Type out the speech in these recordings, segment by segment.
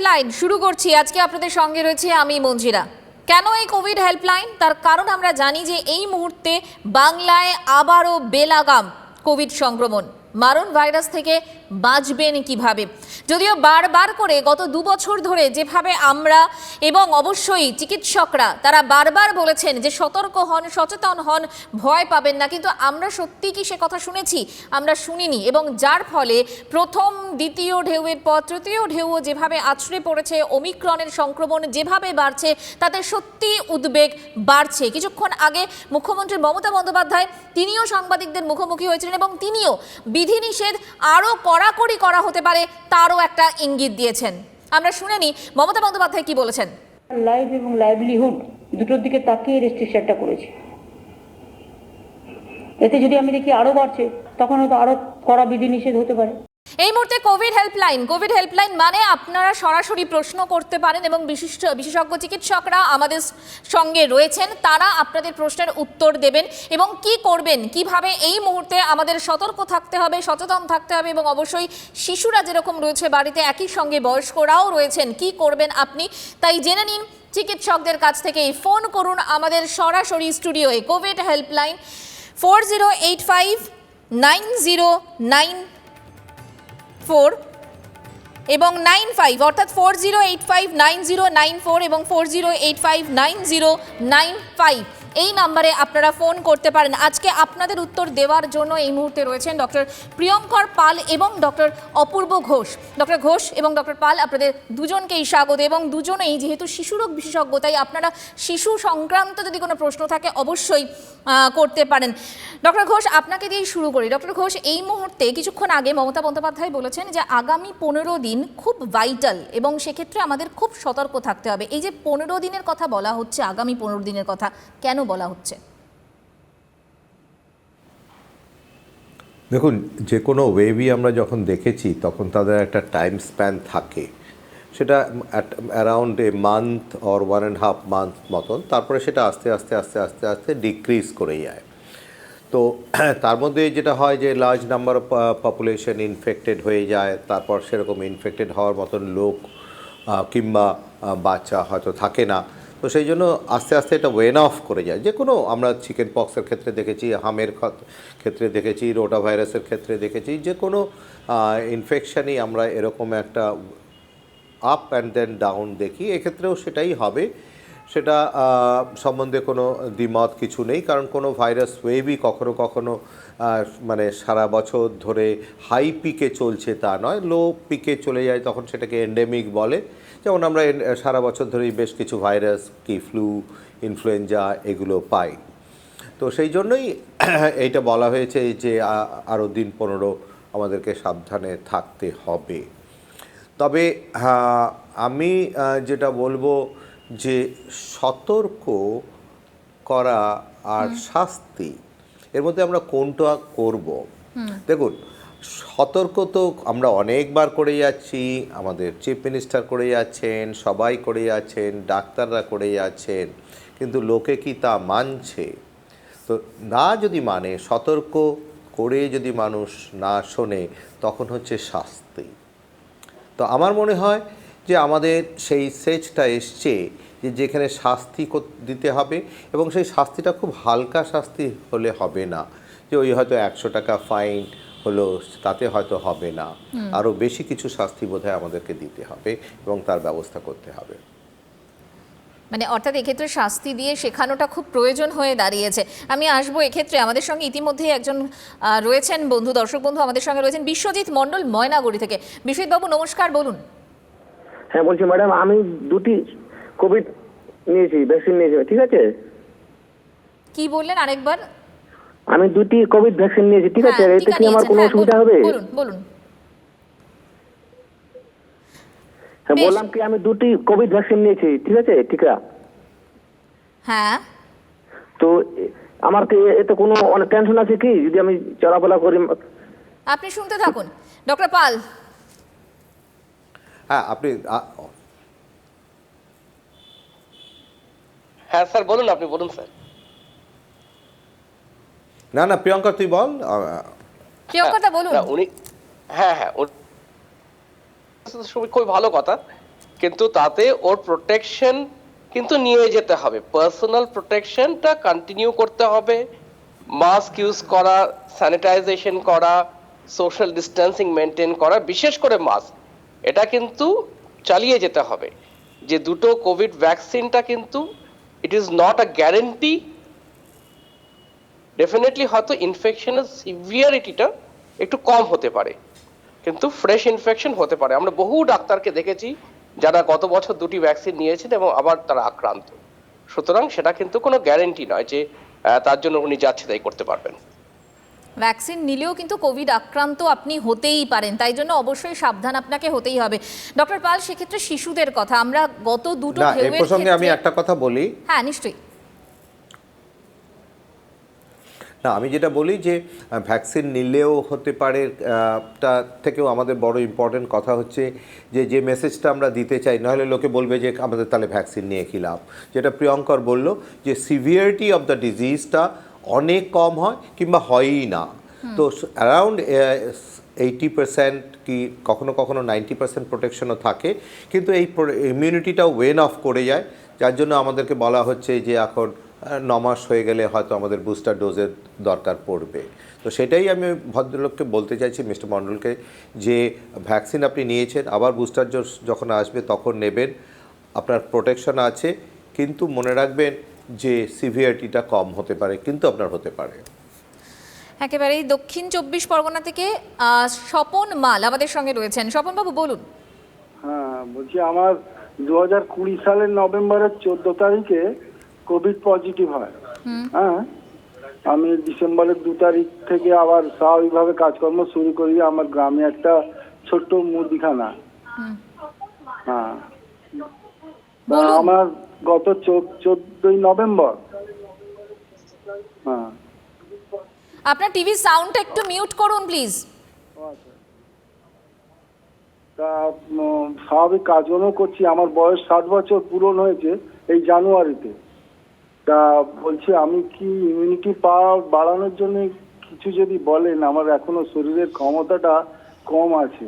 Helpline শুরু করছি। আজকে আপনাদের সঙ্গে রয়েছে আমি মঞ্জিরা। কেন এই কোভিড হেল্পলাইন? তার কারণ আমরা জানি যে এই মুহূর্তে বাংলায় আবারও বেলাগাম কোভিড সংক্রমণ। মারণ ভাইরাস থেকে বাঁচবেন কিভাবে? যদিও বারবার করে গত 2 বছর ধরে যেভাবে আমরা এবং অবশ্যই চিকিৎসকরা তারা বারবার বলেছেন যে সতর্ক হন, সচেতন হন, ভয় পাবেন না, কিন্তু আমরা সত্যি কি সে কথা শুনেছি? আমরা শুনিনি। এবং যার ফলে প্রথম দ্বিতীয় ঢেউয়ের পর তৃতীয় ঢেউও যেভাবে আছড়ে পড়েছে, ওমিক্রনের সংক্রমণ যেভাবে বাড়ছে, তাতে সত্যি উদ্বেগ বাড়ছে। কিছুক্ষণ আগে মুখ্যমন্ত্রী মমতা বন্দ্যোপাধ্যায় তিনিও সাংবাদিকদের মুখোমুখি হয়েছিলেন এবং তিনিও বিধিনিষেধ আরও কড়াকড়ি করা হতে পারে তারও একটা ইঙ্গিত দিয়েছেন। আমরা শুনে নিই মমতা বন্দ্যোপাধ্যায় কি বলেছেন। লাইফ এবং লাইভলিহুড দুটোর দিকে তাকিয়ে রেস্ট্রিকশনটা করেছি। এতে যদি আমি দেখি আরো বাড়ছে, তখন হয়তো আরো কড়া বিধিনিষেধ হতে পারে। এই মুহূর্তে কোভিড হেল্পলাইন মানে আপনারা সরাসরি প্রশ্ন করতে পারেন এবং বিশেষজ্ঞ চিকিৎসকরা আমাদের সঙ্গে রয়েছেন, তারা আপনাদের প্রশ্নের উত্তর দেবেন এবং কি করবেন, কিভাবে এই মুহূর্তে আমাদের সতর্ক থাকতে হবে, সচেতন থাকতে হবে এবং অবশ্যই শিশুরা যেরকম রয়েছে বাড়িতে, একই সঙ্গে বয়স্করাও রয়েছেন, কি করবেন আপনি তাই জেনে নিন চিকিৎসকদের কাছ থেকেই। ফোন করুন আমাদের সরাসরি স্টুডিওয়ে। কোভিড হেল্পলাইন 40859094 এবং 95 অর্থাৎ 40859094 এবং 40859095 এই নাম্বারে আপনারা ফোন করতে পারেন। আজকে আপনাদের উত্তর দেওয়ার জন্য এই মুহূর্তে রয়েছেন ডক্টর প্রিয়ঙ্কর পাল এবং ডক্টর অপূর্ব ঘোষ। ডক্টর ঘোষ এবং ডক্টর পাল, আপনাদের দুজনকেই স্বাগত এবং দুজনেই যেহেতু শিশুরোগ বিশেষজ্ঞ, তাই আপনারা শিশু সংক্রান্ত যদি কোনো প্রশ্ন থাকে অবশ্যই করতে পারেন। ডক্টর ঘোষ, আপনাকে দিয়েই শুরু করি। ডক্টর ঘোষ, এই মুহূর্তে কিছুক্ষণ আগে মমতা বন্দ্যোপাধ্যায় বলেছেন যে আগামী 15 দিন খুব ভাইটাল এবং সেক্ষেত্রে আমাদের খুব সতর্ক থাকতে হবে। এই যে 15 দিনের কথা বলা হচ্ছে, আগামী 15 দিনের কথা কেন বলা হচ্ছে? দেখুন, যে কোনো ওয়েভই আমরা যখন দেখেছি তখন তাদের একটা টাইম স্প্যান থাকে, সেটা around a month or 1.5 month মতন, তারপরে সেটা আস্তে আস্তে আস্তে আস্তে আস্তে ডিক্রিজ করে যায়। তো তার মধ্যে যেটা হয় যে large number of population infected হয়ে যায়, তারপর সেরকম ইনফেক্টেড হওয়ার মতন লোক কিংবা বাচ্চা হয়তো থাকে না। তো সেই জন্য আস্তে আস্তে এটা ওয়েন অফ করে যায়। যে কোনো আমরা চিকেন পক্সের ক্ষেত্রে দেখেছি, হামের ক্ষেত্রে দেখেছি, রোটা ভাইরাসের ক্ষেত্রে দেখেছি, যে কোনো ইনফেকশানই আমরা এরকম একটা আপ অ্যান্ড দেন ডাউন দেখি। এক্ষেত্রেও সেটাই হবে, সেটা সম্বন্ধে কোনো দ্বিমত কিছু নেই। কারণ কোনো ভাইরাস ওয়েভই কখনো কখনো মানে সারা বছর ধরে হাই পিকে চলছে তা নয়, লো পিকে চলে যায়, তখন সেটাকে এন্ডেমিক বলে। যেমন আমরা সারা বছর ধরেই বেশ কিছু ভাইরাস, কি ফ্লু, ইনফ্লুয়েঞ্জা এগুলো পাই। তো সেই জন্যই এইটা বলা হয়েছে যে আরও দিন 15 আমাদেরকে সাবধানে থাকতে হবে। তবে আমি যেটা বলবো যে সতর্ক করা আর শাস্তি, এর মধ্যে আমরা কোনটা করব? দেখুন, সতর্ক তো আমরা অনেকবার করে যাচ্ছি, আমাদের চিফ মিনিস্টার করে যাচ্ছেন, সবাই করে যাচ্ছেন, ডাক্তাররা করে যাচ্ছেন, কিন্তু লোকে কি তা মানছে? তো না যদি মানে, সতর্ক করে যদি মানুষ না শোনে, তখন হচ্ছে শাস্তি। তো আমার মনে হয় যে আমাদের সেই স্টেজটা এসছে যে যেখানে শাস্তি দিতে হবে, এবং সেই শাস্তিটা খুব হালকা শাস্তি হলে হবে না, যে ওই হয়তো 100 টাকা ফাইন হলো, তাতে হয়তো হবে না। আরও বেশি কিছু শাস্তি বোধহয় আমাদেরকে দিতে হবে এবং তার ব্যবস্থা করতে হবে। মানে অর্থাৎ এক্ষেত্রে শাস্তি দিয়ে শেখানোটা খুব প্রয়োজন হয়ে দাঁড়িয়েছে। আমি আসবো এক্ষেত্রে, আমাদের সঙ্গে ইতিমধ্যেই একজন রয়েছেন বন্ধু, দর্শক বন্ধু আমাদের সঙ্গে রয়েছেন, বিশ্বজিৎ মণ্ডল ময়নাগুড়ি থেকে। বিশ্বজিৎ বাবু নমস্কার, বলুন। হ্যাঁ বলছি ম্যাডাম, আমি 2টি কোভিড নিয়েছি, ভ্যাকসিন নিয়েছি, ঠিক আছে? কি বললেন আরেকবার? আমি 2টি কোভিড ভ্যাকসিন নিয়েছি, ঠিক আছে? এতে কি আমার কোনো অসুবিধা হবে? বলুন বলুন। হ্যাঁ বললাম কি, আমি 2টি কোভিড ভ্যাকসিন নিয়েছি, ঠিক আছে, টিকা। হ্যাঁ, তো আমার কি এতে কোনো অনেক টেনশন আছে কি যদি আমি চলাফেরা করি? আপনি শুনতে থাকুন ডক্টর পাল। হ্যাঁ, আপনি হ্যাঁ স্যার বলুন, আপনি বলুন স্যার। না না প্রিয়ঙ্কা, তুই বল। প্রিয়ঙ্কা বলুন। উনি হ্যাঁ খুবই ভালো কথা। কিন্তু তাতে ওর প্রোটেকশন কিন্তু নিয়ে যেতে হবে, পার্সোনাল প্রোটেকশনটা কন্টিনিউ করতে হবে, মাস্ক ইউজ করা, স্যানিটাইজেশন করা, সোশ্যাল ডিস্টেন্সিং মেনটেন করা, বিশেষ করে মাস্ক, এটা কিন্তু চালিয়ে যেতে হবে। যে দুটো কোভিড ভ্যাকসিনটা কিন্তু it is not a guarantee, definitely হয়তো ইনফেকশনের সিভিয়ারিটিটা একটু কম হতে পারে, কিন্তু ফ্রেশ ইনফেকশন হতে পারে। আমরা বহু ডাক্তারকে দেখেছি যারা গত বছর 2টি ভ্যাকসিন নিয়েছেন এবং আবার তারা আক্রান্ত। সুতরাং সেটা কিন্তু কোনো গ্যারেন্টি নয় যে তার জন্য উনি যাচ্ছে তাই করতে পারবেন। ভ্যাকসিন নিলেও কিন্তু কোভিড আক্রান্ত আপনি হতেই পারেন, তাই জন্য অবশ্যই সাবধান আপনাকে হতেই হবে। ডক্টর পাল, সেক্ষেত্রে শিশুদের কথা আমরা গত দুটো না, এই ঢেউয়ের প্রসঙ্গে আমি ক্ষেত্রে- একটা কথা বলি। হ্যাঁ নিশ্চয়ই। না, আমি যেটা বলি যে ভ্যাকসিন নিলেও হতে পারে, তা থেকেও আমাদের বড় ইম্পর্টেন্ট কথা হচ্ছে যে মেসেজটা আমরা দিতে চাই, নাহলে লোকে বলবে যে আমাদের তাহলে ভ্যাকসিন নিয়ে কী লাভ। যেটা প্রিয়ঙ্কর বলল যে সিভিয়ারিটি অফ দ্য ডিজিজটা অনেক কম হয় কিংবা হয়ই না। তো অ্যারাউন্ড 80% কি কখনো কখনো 90% প্রোটেকশনও থাকে, কিন্তু এই ইমিউনিটিটাও ওয়েন অফ করে যায়, যার জন্য আমাদেরকে বলা হচ্ছে যে এখন 9 মাস হয়ে গেলে হয়তো আমাদের বুস্টার ডোজের দরকার পড়বে। তো সেটাই আমি ভদ্রলোককে বলতে চাইছি, মিস্টার মণ্ডলকে, যে ভ্যাকসিন আপনি নিয়েছেন, আবার বুস্টার ডোজ যখন আসবে তখন নেবেন, আপনার প্রোটেকশন আছে, কিন্তু মনে রাখবেন যে সিভিয়ারিটিটা কম হতে পারে, কিন্তু আপনার হতে পারে। একেবারেই দক্ষিণ 24 পরগনা থেকে স্বপন মাল আমাদের সঙ্গে রয়েছেন। স্বপন বাবু বলুন। হ্যাঁ, বলছি আমার 2020 সালের নভেম্বরের 14 তারিখে কোভিড পজিটিভ হয়। হ্যাঁ, আমি ডিসেম্বরের 2 তারিখ থেকে আবার স্বাভাবিকভাবে কাজকর্ম শুরু করি আমার গ্রামে একটা ছোট্ট মুদিখানা। হ্যাঁ, তা বলুন। আমার গত 14ই নভেম্বর। হ্যাঁ, আপনার টিভি সাউন্ডটা একটু মিউট করুন প্লিজ। তা স্বাভাবিক কাজকর্ম করছি, আমার বয়স 60 বছর পূরণ হয়েছে এই জানুয়ারিতে। তা বলছি আমি কি ইমিউনিটি পাওয়ার বাড়ানোর জন্য কিছু যদি বলেন, আমার এখনো শরীরের ক্ষমতাটা কম আছে।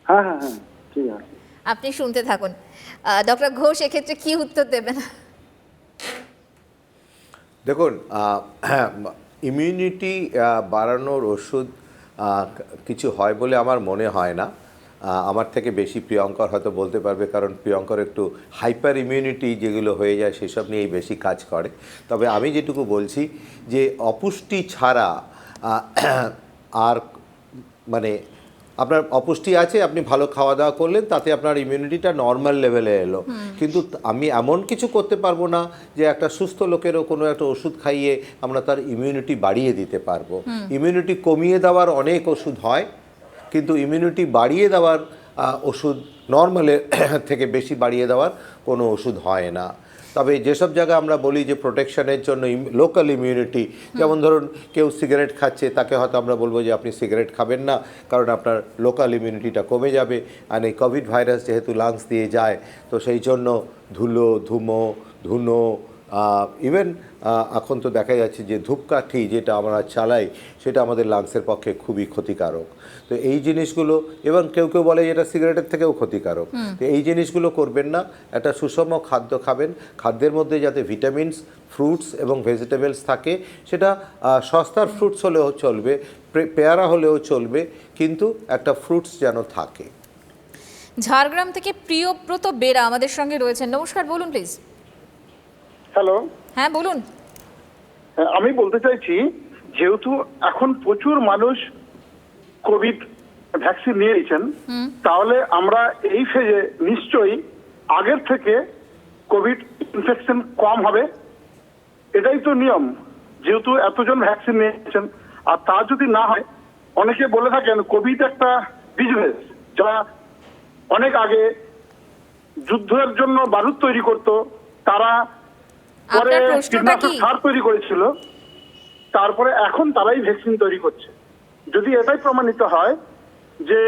হ্যাঁ হ্যাঁ হ্যাঁ, ঠিক আছে। আপনি শুনতে থাকুন। ডক্টর ঘোষ এক্ষেত্রে কি উত্তর দেবেন? দেখুন, ইমিউনিটি বাড়ানোর ওষুধ কিছু হয় বলে আমার মনে হয় না। আমার থেকে বেশি প্রিয়ঙ্কর হয়তো বলতে পারবে, কারণ প্রিয়ঙ্কর একটু হাইপার ইমিউনিটি যেগুলো হয়ে যায় সেসব নিয়েই বেশি কাজ করে। তবে আমি যেটুকু বলছি যে অপুষ্টি ছাড়া আর মানে আপনার অপুষ্টি আছে, আপনি ভালো খাওয়া দাওয়া করলেন, তাতে আপনার ইমিউনিটিটা নর্মাল লেভেলে এলো, কিন্তু আমি এমন কিছু করতে পারবো না যে একটা সুস্থ লোকেরও কোনো একটা ওষুধ খাইয়ে আমরা তার ইমিউনিটি বাড়িয়ে দিতে পারবো। ইমিউনিটি কমিয়ে দেওয়ার অনেক ওষুধ হয়, কিন্তু ইমিউনিটি বাড়িয়ে দেওয়ার ওষুধ নর্মালের থেকে বেশি বাড়িয়ে দেওয়ার কোনো ওষুধ হয় না। তবে যেসব জায়গায় আমরা বলি যে প্রোটেকশনের জন্য লোকাল ইমিউনিটি, যেমন ধরুন কেউ সিগারেট খাচ্ছে, তাকে হয়তো আমরা বলবো যে আপনি সিগারেট খাবেন না, কারণ আপনার লোকাল ইমিউনিটিটা কমে যাবে। আর এই কোভিড ভাইরাস যেহেতু লাংস দিয়ে যায়, তো সেই জন্য ধুনো ইভেন এখন তো দেখা যাচ্ছে যে ধূপকাঠি যেটা আমরা চালাই সেটা আমাদের লাংসের পক্ষে খুবই ক্ষতিকারক। তো এই জিনিসগুলো, এবং কেউ কেউ বলে এটা সিগারেটের থেকেও ক্ষতিকারক, তো এই জিনিসগুলো করবেন না। একটা সুষম খাদ্য খাবেন, খাদ্যের মধ্যে যাতে ভিটামিনস, ফ্রুটস এবং ভেজিটেবলস থাকে, সেটা সস্তার ফ্রুটস হলেও চলবে, পেয়ারা হলেও চলবে, কিন্তু একটা ফ্রুটস যেন থাকে। ঝাড়গ্রাম থেকে প্রিয়ব্রত বেরা আমাদের সঙ্গে রয়েছেন। নমস্কার, বলুন প্লিজ। হ্যালো, হ্যাঁ বলুন। আমি বলতে চাইছি, যেহেতু এখন প্রচুর মানুষ কোভিড ভ্যাকসিন নিয়েছেন, তাহলে আমরা এই ফেজে নিশ্চয়ই আগের থেকে কোভিড ইনফেকশন কম হবে, এটাই তো নিয়ম। যেহেতু এতজন ভ্যাকসিন নিয়েছেন, আর তা যদি না হয়, অনেকে বলে থাকেন কোভিড একটা বিজনেস, যারা অনেক আগে যুদ্ধের জন্য বারুদ তৈরি করত, তারা পরে আপনার প্রশ্নটা কীটনাশক কি? সার তৈরি করেছিল, তারপরে এখন তারাই ভ্যাকসিন তৈরি করছে। যদি এটাই প্রমাণিত হয় যে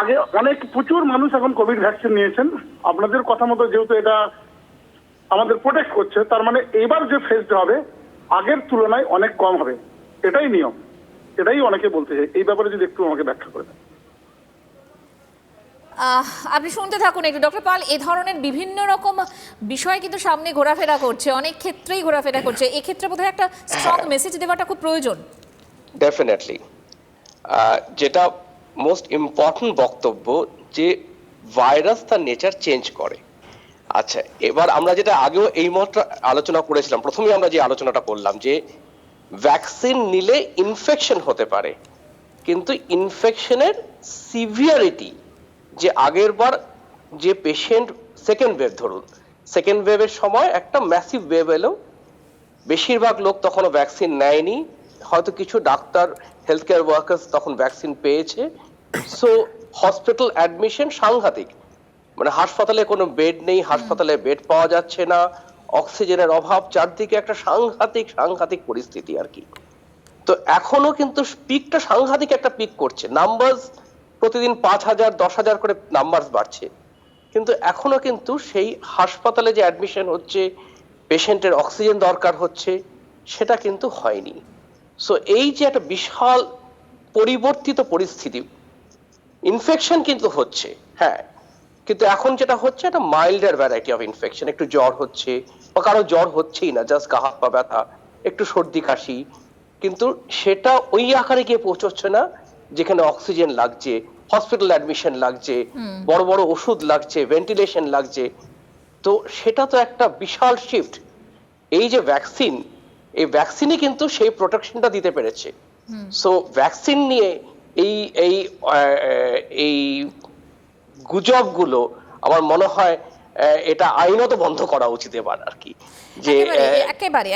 আগে অনেক প্রচুর মানুষ এখন কোভিড ভ্যাকসিন নিয়েছেন, আপনাদের কথা মতো যেহেতু এটা আমাদের প্রোটেক্ট করছে, তার মানে এবার যে ফেজটা হবে আগের তুলনায় অনেক কম হবে, এটাই নিয়ম। এটাই অনেকে বলতে চাই। এই ব্যাপারে যদি একটু আমাকে ব্যাখ্যা করে দেন। আপনি শুনতে থাকুন একটু ডক্টর পাল। এ ধরনের বিভিন্ন রকম বিষয় কিন্তু সামনে ঘোরাফেরা করছে, অনেক ক্ষেত্রেই ঘোরাফেরা করছে। এক্ষেত্রে বোধহয় একটা স্ট্রং মেসেজ দেওয়াটা খুব প্রয়োজন। ডেফিনেটলি যেটা মোস্ট ইম্পর্টেন্ট বক্তব্য, যে ভাইরাস তার নেচার চেঞ্জ করে। আচ্ছা, এবার আমরা যেটা আগেও এই মুহূর্তে আলোচনা করেছিলাম, প্রথমেই আমরা যে আলোচনাটা করলাম যে ভ্যাকসিন নিলে ইনফেকশন হতে পারে, কিন্তু ইনফেকশনের সিভিয়ারিটি, যে আগের বার যে পেশেন্ট সেকেন্ড ওয়েভ, ধরুন সেকেন্ড ওয়েভের সময় একটা ম্যাসিভ ওয়েভ এলো, বেশিরভাগ লোক তখনও ভ্যাকসিন নেয়নি, হয়তো কিছু ডাক্তার হেলথ কেয়ার ওয়ার্কার্স তখন ভ্যাকসিন পেয়েছে, সো হসপিটাল অ্যাডমিশন সাংঘাতিক, মানে হাসপাতালে কোনো বেড নেই, হাসপাতালে বেড পাওয়া যাচ্ছে না, অক্সিজেনের অভাব, চারদিকে একটা সাংঘাতিক পরিস্থিতি আর কি। তো এখনো কিন্তু পিকটা সাংঘাতিক একটা পিক করছে, নাম্বারস প্রতিদিন 5,000 10,000 করে নাম্বারস বাড়ছে, কিন্তু এখনো কিন্তু সেই হাসপাতালে যে অ্যাডমিশন হচ্ছে, পেশেন্টের অক্সিজেন দরকার হচ্ছে, সেটা কিন্তু হয়নি। সো এই যে একটা বিশাল পরিবর্তিত পরিস্থিতি, ইনফেকশন কিন্তু হচ্ছে, হ্যাঁ, কিন্তু এখন যেটা হচ্ছে একটা মাইল্ডার ভ্যারাইটি অফ ইনফেকশন, একটু জ্বর হচ্ছে বা কারো জ্বর হচ্ছেই না, জাস্ট গা হাত পা ব্যথা, একটু সর্দি কাশি, কিন্তু সেটা ওই আকারে গিয়ে পৌঁছচ্ছে না যেখানে অক্সিজেন লাগছে, হসপিটাল অ্যাডমিশন লাগছে, বড় বড় ওষুধ লাগছে, ভেন্টিলেশন লাগছে। তো সেটা তো একটা বিশাল শিফট। এই যে ভ্যাকসিন, এই ভ্যাকসিনই কিন্তু সেই প্রোটেকশনটা দিতে পেরেছে। সো ভ্যাকসিন নিয়ে এই এই এই গুজবগুলো আমার মনে হয় এটা আইনত বন্ধ করা উচিত এবার আর কি, যে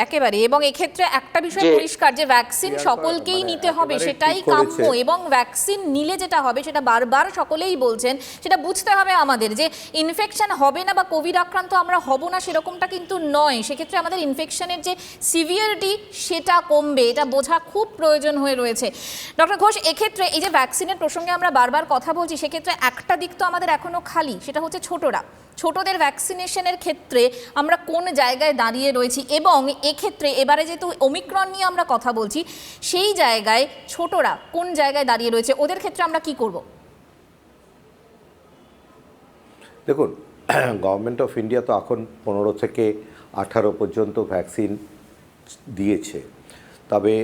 একেবারে এবং এক্ষেত্রে একটা বিষয় পরিষ্কার যে ভ্যাকসিন সকলকেই নিতে হবে, সেটাই কাম্য, এবং ভ্যাকসিন নিলে যেটা হবে সেটা বারবার সকলেই বলছেন, সেটা বুঝতে হবে আমাদের যে ইনফেকশন হবে না বা কোভিড আক্রান্ত আমরা হব না সেরকমটা কিন্তু নয়। সেক্ষেত্রে আমাদের ইনফেকশনের যে সিভিয়ারিটি সেটা কমবে, এটা বোঝা খুব প্রয়োজন হয়ে রয়েছে। ডক্টর ঘোষ, এক্ষেত্রে এই যে ভ্যাকসিনের প্রসঙ্গে আমরা বারবার কথা বলছি, সেক্ষেত্রে একটা দিক তো আমাদের এখনো খালি, সেটা হচ্ছে ছোটদের ভ্যাকসিনেশনের ক্ষেত্রে আমরা কোন জায়গায় দাঁড়িয়ে রয়েছি, এবং এক্ষেত্রে এবারে যেহেতু ওমিক্রন নিয়ে আমরা কথা বলছি, সেই জায়গায় ছোটরা কোন জায়গায় দাঁড়িয়ে রয়েছে, ওদের ক্ষেত্রে আমরা কি করব? দেখুন, গভর্নমেন্ট অফ ইন্ডিয়া তো এখন 15 থেকে 18 পর্যন্ত ভ্যাকসিন দিয়েছে, তবে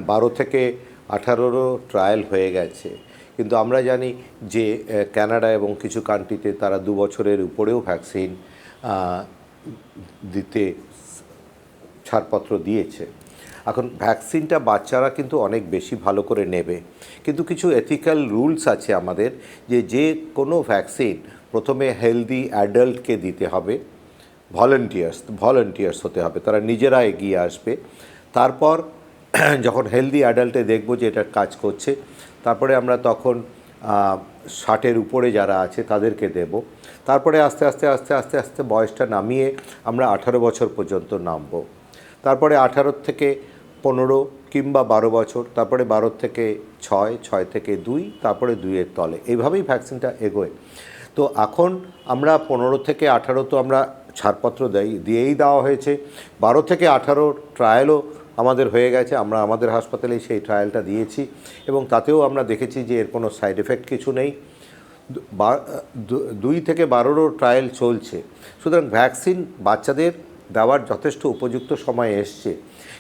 12 থেকে 18রও ট্রায়াল হয়ে গেছে। কিন্তু আমরা জানি যে কানাডা এবং কিছু কান্ট্রিতে তারা 2 বছরের উপরেও ভ্যাকসিন দিতে ছাড়পত্র দিয়েছে। এখন ভ্যাকসিনটা বাচ্চারা কিন্তু অনেক বেশি ভালো করে নেবে, কিন্তু কিছু এথিক্যাল রুলস আছে আমাদের, যে কোনো ভ্যাকসিন প্রথমে হেলদি অ্যাডাল্টকে দিতে হবে, ভলেন্টিয়ার্স হতে হবে, তারা নিজেরা এগিয়ে আসবে। তারপর যখন হেলদি অ্যাডাল্টে দেখব যে এটা কাজ করছে, তারপরে আমরা তখন 60-এর উপরে যারা আছে তাদেরকে দেব। তারপরে আস্তে আস্তে বয়সটা নামিয়ে আমরা 18 বছর পর্যন্ত নামব। তারপরে 18 থেকে 15 কিংবা 12 বছর, তারপরে 12 থেকে 6 থেকে 2, তারপরে 2-এর তলে, এইভাবেই ভ্যাকসিনটা এগোয়। তো এখন আমরা 15 থেকে 18 তো আমরা ছাড়পত্র দিয়েই দেওয়া হয়েছে, 12 থেকে 18 ট্রায়ালও আমাদের হয়ে গেছে, আমরা আমাদের হাসপাতালেই সেই ট্রায়ালটা দিয়েছি, এবং তাতেও আমরা দেখেছি যে এর কোনো সাইড এফেক্ট কিছু নেই। 2 থেকে 12রও ট্রায়াল চলছে। সুতরাং ভ্যাকসিন বাচ্চাদের দেওয়ার যথেষ্ট উপযুক্ত সময় এসছে,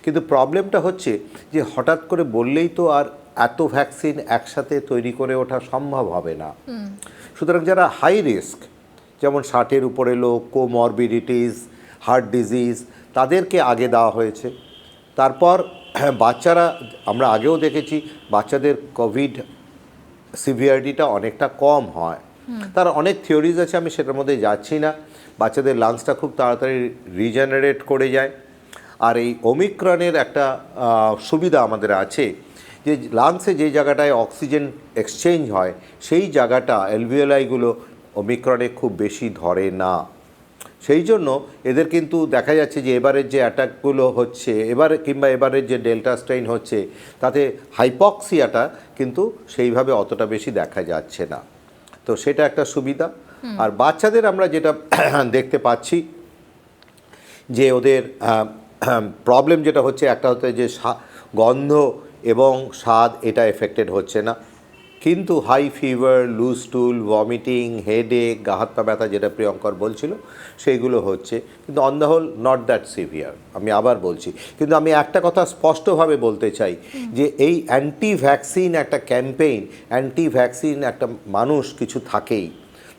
কিন্তু প্রবলেমটা হচ্ছে যে হঠাৎ করে বললেই তো আর এত ভ্যাকসিন একসাথে তৈরি করে ওঠা সম্ভব হবে না। সুতরাং যারা হাই রিস্ক, যেমন 60-এর উপরে লোক, কোমরবিডিটিস, হার্ট ডিজিজ, তাদেরকে আগে দেওয়া হয়েছে। তারপর বাচ্চারা, আমরা আগেও দেখেছি বাচ্চাদের কোভিড সিভিয়ারিটিটা অনেকটা কম হয়, তার অনেক থিওরিজ আছে, আমি সেটার মধ্যে যাচ্ছি না। বাচ্চাদের লাংসটা খুব তাড়াতাড়ি রিজেনারেট করে যায়। আর এই ওমিক্রনের একটা সুবিধা আমাদের আছে, যে লাংসে যে জায়গাটায় অক্সিজেন এক্সচেঞ্জ হয় সেই জায়গাটা অ্যালভিওলাইগুলো ওমিক্রনে খুব বেশি ধরে না। সেই জন্য এদের কিন্তু দেখা যাচ্ছে যে এবারের যে অ্যাটাকগুলো হচ্ছে, এবারের যে ডেল্টা স্ট্রেইন হচ্ছে, তাতে হাইপক্সিয়াটা কিন্তু সেইভাবে অতটা বেশি দেখা যাচ্ছে না। তো সেটা একটা সুবিধা। আর বাচ্চাদের আমরা যেটা দেখতে পাচ্ছি যে ওদের প্রবলেম যেটা হচ্ছে, একটা হচ্ছে যে গন্ধ এবং স্বাদ, এটা এফেক্টেড হচ্ছে না। কিন্তু হাই ফিভার, লুজ টুল, ভমিটিং, হেডেক, গা হাত পা ব্যথা যেটা প্রিয়ঙ্কর বলছিল সেইগুলো হচ্ছে, কিন্তু on the whole not that severe. আমি আবার বলছি, কিন্তু আমি একটা কথা স্পষ্টভাবে বলতে চাই যে এই অ্যান্টি ভ্যাকসিন একটা ক্যাম্পেইন, অ্যান্টি ভ্যাকসিন একটা মানুষ কিছু থাকেই,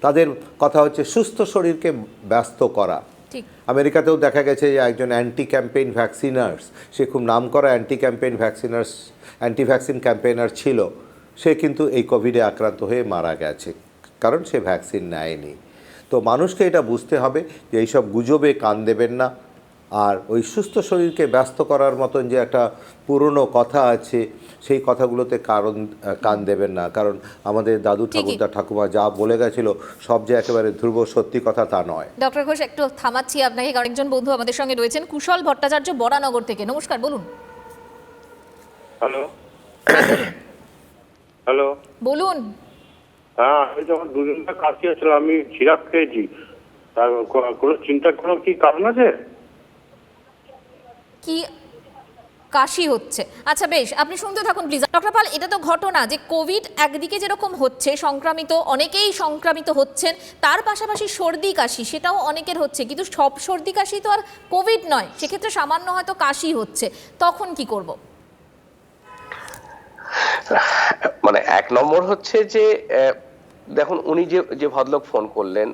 তাদের কথা হচ্ছে সুস্থ শরীরকে ব্যস্ত করা। ঠিক। আমেরিকাতেও দেখা গেছে যে একজন অ্যান্টি ক্যাম্পেইন ভ্যাকসিনার্স, সে খুব নামকরা anti campaign vaccinators, anti vaccine campaigner ছিল, সে কিন্তু এই কোভিডে আক্রান্ত হয়ে মারা গেছে, কারণ সে ভ্যাকসিন নেয়নি। তো মানুষকে এটা বুঝতে হবে যে এইসব গুজবে কান দেবেন না, আর ওই সুস্থ শরীরকে ব্যস্ত করার মতন যে একটা পুরনো কথা আছে, সেই কথাগুলোতে কান দেবেন না, কারণ আমাদের দাদু ঠাকুরদা ঠাকুমা যা বলে গেছিল সব যে একেবারে ধ্রুব সত্যি কথা তা নয়। ডক্টর ঘোষ, একটু থামাচ্ছি আপনাকে, কারণ একজন বন্ধু আমাদের সঙ্গে রয়েছেন, কুশল ভট্টাচার্য বরানগর থেকে। নমস্কার, বলুন। হ্যালো হ্যালো বলুন। হ্যাঁ, আমি যখন দুদিনটা কাশি আসছিল, আমি সিরাপ খেয়েছি, তার কোনো চিন্তার কোনো কি কারণ আছে? কি কাশি হচ্ছে? আচ্ছা বেশ, আপনি শুনতে থাকুন প্লিজ। ডক্টর পাল, এটা তো ঘটনা যে কোভিড একদিকে যেরকম হচ্ছে সংক্রামিত, অনেকেই সংক্রামিত হচ্ছেন, তার পাশাপাশি সর্দি কাশি সেটাও অনেকের হচ্ছে, কিন্তু সব সর্দি কাশি তো আর কোভিড নয়, সেক্ষেত্রে সামান্য হয়তো কাশি হচ্ছে, তখন কি করব? মানে এক নম্বর হচ্ছে যে দেখুন, উনি যে ভদ্রলোক ফোন করলেন,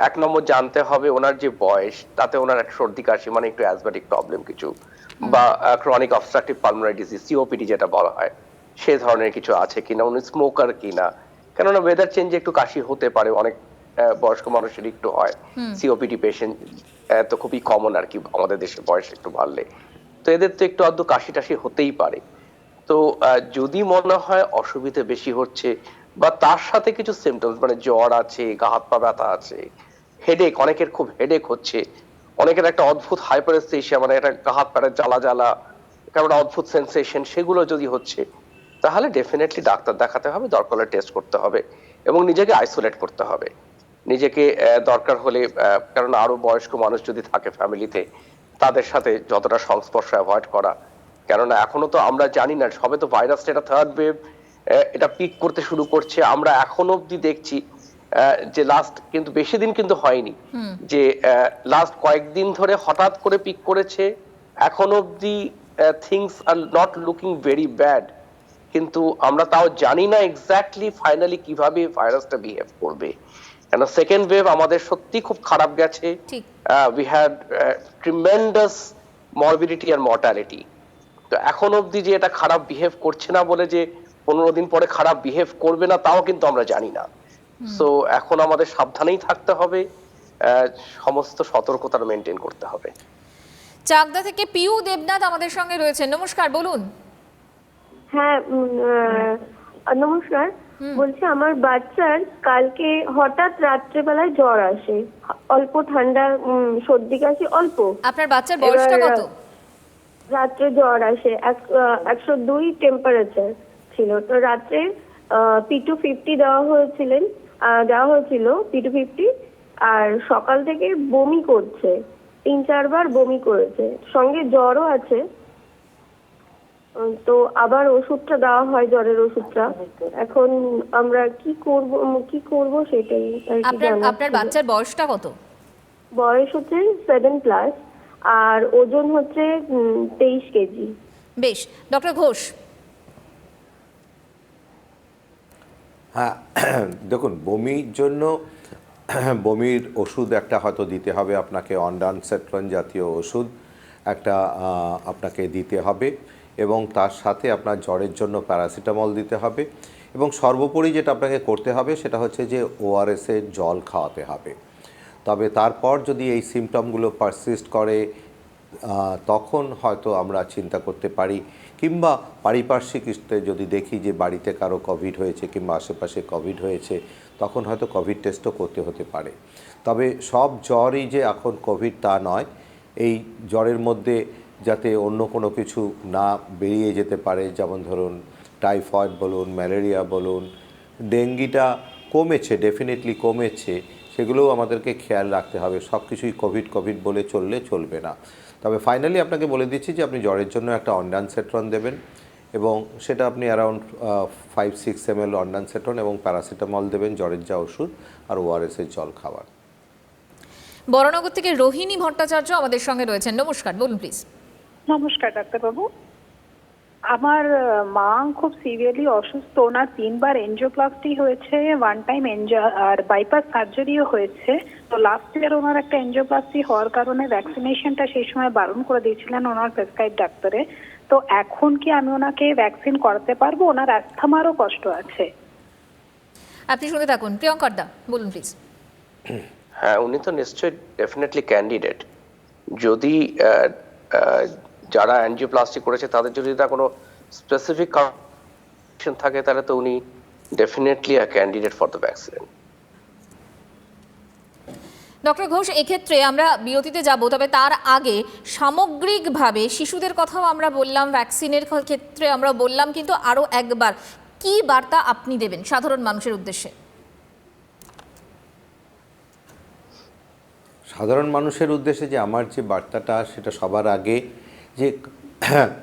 এক নম্বর জানতে হবে ওনার যে বয়স, তাতে ওনার একটা সর্দি কাশি মানে একটু অ্যাজমেটিক প্রবলেম কিছু, বা chronic obstructive pulmonary disease, COPD যেটা বলা হয়, সে ধরনের কিছু আছে কিনা, উনি স্মোকার কিনা, কেননা ওয়েদার চেঞ্জে একটু কাশি হতে পারে, অনেক বয়স্ক মানুষের একটু হয়। সিওপিডি পেশেন্ট তো খুবই কমন আর কি আমাদের দেশে বয়স একটু বাড়লে, তো এদের তো একটু আধটু কাশি টাশি হতেই পারে। তো যদি মনে হয় অসুবিধা বেশি হচ্ছে, বা তার সাথে কিছু সিমটমস মানে জ্বর আছে, গা হাত পা ব্যথা আছে, হেডেক, অনেকের খুব হেডেক হচ্ছে, অনেকের একটা অদ্ভুত হাইপারস্থেশিয়া মানে একটা গা হাত পায়ের জ্বালা জ্বালা কেমন অদ্ভুত সেন্সেশন, সেগুলো যদি হচ্ছে, তাহলে ডেফিনেটলি ডাক্তার দেখাতে হবে, দরকার হলে টেস্ট করতে হবে এবং নিজেকে আইসোলেট করতে হবে। নিজেকে দরকার হলে, কারণ আরো বয়স্ক মানুষ যদি থাকে ফ্যামিলিতে, তাদের সাথে যতটা সংস্পর্শ অ্যাভয়েড করা, কেননা এখনো তো আমরা জানি না, সবে তো ভাইরাসটা এটা থার্ড ওয়েভ, এটা পিক করতে শুরু করছে। আমরা এখনো অব্দি দেখছি যে লাস্ট কিন্তু বেশি দিন কিন্তু হয়নি যে লাস্ট কয়েকদিন ধরে হঠাৎ করে পিক করেছে, এখন অব্দি things are not looking very bad, কিন্তু আমরা তাও জানি না এক্স্যাক্টলি ফাইনালি কিভাবে ভাইরাসটা বিহেভ করবে। কেন সেকেন্ড ওয়েভ আমাদের সত্যি খুব খারাপ গেছে, উই হ্যাড ট্রিমেন্ডাস মরবিডিটি আর মর্টালিটি। তো এখন অব্দি যে এটা খারাপ বিহেভ করছে না বলে যে 15 দিন পরে খারাপ বিহেভ করবে না, তাও কিন্তু আমরা জানি না। সো এখন আমাদের সাবধানেই থাকতে হবে, সমস্ত সতর্কতা মেনটেন করতে হবে। চাকদা থেকে পিউ দেবনাথ আমাদের সঙ্গে রয়েছে। নমস্কার, বলুন। হ্যাঁ, নমস্কার। বলছি আমার বাচ্চার কালকে হঠাৎ রাত্রেবেলায় জ্বর আসে, অল্প ঠান্ডা, সর্দি কাশি অল্প। আপনার বাচ্চার বয়সটা কত? রাত্রে জ্বর আসে, 102 টেম্পারেচার ছিল। তো রাত্রে P250 দেওয়া হয়েছিল P250, আর সকাল থেকে বমি করছে, 3-4 বার বমি করেছে, সঙ্গে জ্বরও আছে। তো আবার ওষুধটা দেওয়া হয়, জ্বরের ওষুধটা। এখন আমরা কি করব সেটাই আর কি। আপনার বাচ্চার বয়সটা কত? বয়স হচ্ছে 7+, আর ওজন হচ্ছে 23 কেজি। বেশ, ডক্টর ঘোষ। হ্যাঁ, দেখুন, বমির জন্য বমির ওষুধ একটা হয়তো দিতে হবে আপনাকে, অনডানসেট্রন জাতীয় ওষুধ একটা আপনাকে দিতে হবে, এবং তার সাথে আপনার জ্বরের জন্য প্যারাসিটামল দিতে হবে, এবং সর্বোপরি যেটা আপনাকে করতে হবে সেটা হচ্ছে যে ওআরএসের জল খাওয়াতে হবে। তবে তারপর যদি এই সিমটমগুলো পারসিস্ট করে, তখন হয়তো আমরা চিন্তা করতে পারি, কিংবা পারিপার্শ্বিক স্তরে যদি দেখি যে বাড়িতে কারো কোভিড হয়েছে কিংবা আশেপাশে কোভিড হয়েছে, তখন হয়তো কোভিড টেস্টও করতে হতে পারে। তবে সব জ্বরই যে এখন কোভিড তা নয়, এই জ্বরের মধ্যে যাতে অন্য কোনো কিছু না বেরিয়ে যেতে পারে, যেমন ধরুন টাইফয়েড বলুন, ম্যালেরিয়া বলুন, ডেঙ্গিটা কমেছে, ডেফিনেটলি কমেছে, সেগুলোও আমাদেরকে খেয়াল রাখতে হবে। সব কিছুই কোভিড বলে চললে চলবে না। তবে ফাইনালি আপনাকে বলে দিচ্ছি যে আপনি জ্বরের জন্য একটা অনডানসেট্রন দেবেন, এবং সেটা আপনি অ্যারাউন্ড 5-6 ml অন্ডানসেটন এবং প্যারাসিটামল দেবেন, জ্বরের যা ওষুধ, আর ওআরএসের জল খাবার। বরানগর থেকে রোহিণী ভট্টাচার্য আমাদের সঙ্গে রয়েছেন। নমস্কার, বলুন প্লিজ। নমস্কার ডাক্তারবাবু। আমার মা খুব সিভিয়ারলি অসুস্থ, ওনার 3বার এনজিওপ্লাস্টি হয়েছে, 1 টাইম আর বাইপাস সার্জারিও হয়েছে। তো লাস্ট ইয়ার ওনার একটা এনজিওপ্লাস্টি হওয়ার কারণে ভ্যাকসিনেশনটা সেই সময় বারণ করে দিয়েছিলেন ওনার প্রেসক্রাইব ডাক্তারে। তো এখন কি আমি ওনাকে ভ্যাকসিন করাতে পারবো? ওনার অ্যাস্থমারও কষ্ট আছে। আপনি শুনে থাকুন। প্রিয়ঙ্কর দা, বলুন প্লিজ। হ্যাঁ, উনি তো নিশ্চয়ই ডেফিনেটলি ক্যান্ডিডেট। যদি যারা অ্যাঞ্জিওপ্লাস্টি করেছে তাদের যদি তা কোনো স্পেসিফিক কন্ডিশন থাকে, তাহলে তো উনি definitely a candidate for the vaccine. Doctor Ghosh, এক্ষেত্রে আমরা বিরতিতে যাব, তবে তার আগে সামগ্রিকভাবে শিশুদের কথাও আমরা বললাম, ভ্যাকসিনের ক্ষেত্রে আমরা বললাম, কিন্তু আরও একবার কি বার্তা আপনি দেবেন সাধারণ মানুষের উদ্দেশ্যে? সাধারণ মানুষের উদ্দেশ্যে যে আমার যে বার্তাটা, সেটা সবার আগে যে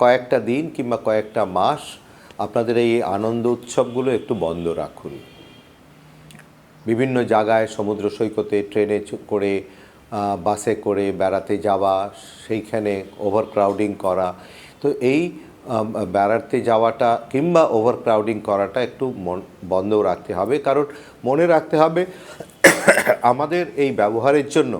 কয়েকটা দিন কিংবা কয়েকটা মাস আপনাদের এই আনন্দ উৎসবগুলো একটু বন্ধ রাখুন। বিভিন্ন জায়গায় সমুদ্র সৈকতে ট্রেনে করে, বাসে করে বেড়াতে যাওয়া, সেইখানে ওভারক্রাউডিং করা, তো এই বেড়াতে যাওয়াটা কিংবা ওভারক্রাউডিং করাটা একটু বন্ধ রাখতে হবে। কারণ মনে রাখতে হবে আমাদের এই ব্যবহারের জন্য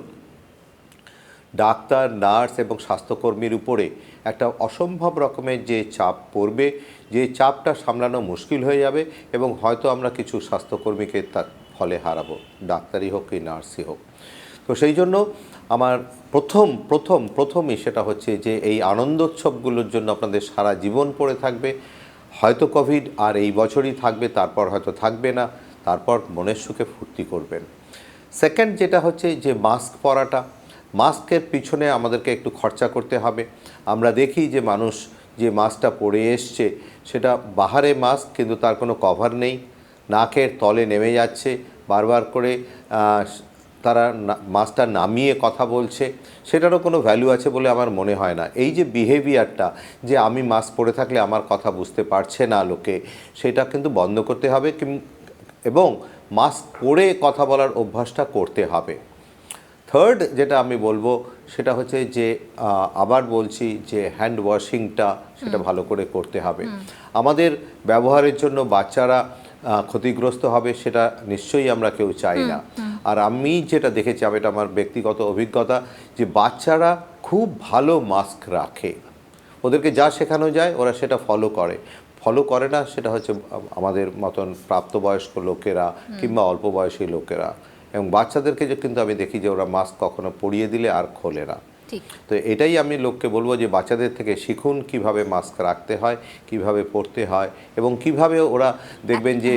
ডাক্তার, নার্স এবং স্বাস্থ্যকর্মীর উপরে একটা অসম্ভব রকমের যে চাপ পড়বে, যে চাপটা সামলানো মুশকিল হয়ে যাবে এবং হয়তো আমরা কিছু স্বাস্থ্যকর্মীকে তার ফলে হারাবো, ডাক্তারই হোক কি নার্সই হোক। তো সেই জন্য আমার প্রথমই সেটা হচ্ছে যে এই আনন্দোৎসবগুলোর জন্য আপনাদের সারা জীবন পড়ে থাকবে। হয়তো কোভিড আর এই বছরই থাকবে, তারপর হয়তো থাকবে না, তারপর মনের সুখে ফুর্তি করবেন। সেকেন্ড যেটা হচ্ছে যে মাস্ক পরাটা, মাস্কের পিছনে আমাদেরকে একটু খরচা করতে হবে। আমরা দেখি যে মানুষ যে মাস্কটা পরে এসছে সেটা বাহারে মাস্ক, কিন্তু তার কোনো কভার নেই, নাকের তলে নেমে যাচ্ছে, বারবার করে তারা মাস্কটা নামিয়ে কথা বলছে, সেটারও কোনো ভ্যালু আছে বলে আমার মনে হয় না। এই যে বিহেভিয়ারটা, যে আমি মাস্ক পরে থাকলে আমার কথা বুঝতে পারছে না লোকে, সেটা কিন্তু বন্ধ করতে হবে এবং মাস্ক পরে কথা বলার অভ্যাসটা করতে হবে। থার্ড যেটা আমি বলবো সেটা হচ্ছে যে আবার বলছি যে হ্যান্ড ওয়াশিংটা সেটা ভালো করে করতে হবে। আমাদের ব্যবহারের জন্য বাচ্চারা ক্ষতিগ্রস্ত হবে সেটা নিশ্চয়ই আমরা কেউ চাই না। আর আমি যেটা দেখেছি, এটা আমার ব্যক্তিগত অভিজ্ঞতা, যে বাচ্চারা খুব ভালো মাস্ক রাখে, ওদেরকে যা শেখানো যায় ওরা সেটা ফলো করে না, সেটা হচ্ছে আমাদের মতন প্রাপ্তবয়স্ক লোকেরা কিংবা অল্প বয়সী লোকেরা। এবং বাচ্চাদেরকে যে কিন্তু আমি দেখি যে ওরা মাস্ক কখনো পরিয়ে দিলে আর খোলে না। তো এটাই আমি লোককে বলবো যে বাচ্চাদের থেকে শিখুন কিভাবে মাস্ক রাখতে হয়, কিভাবে পরতে হয়, এবং কিভাবে ওরা দেখবেন যে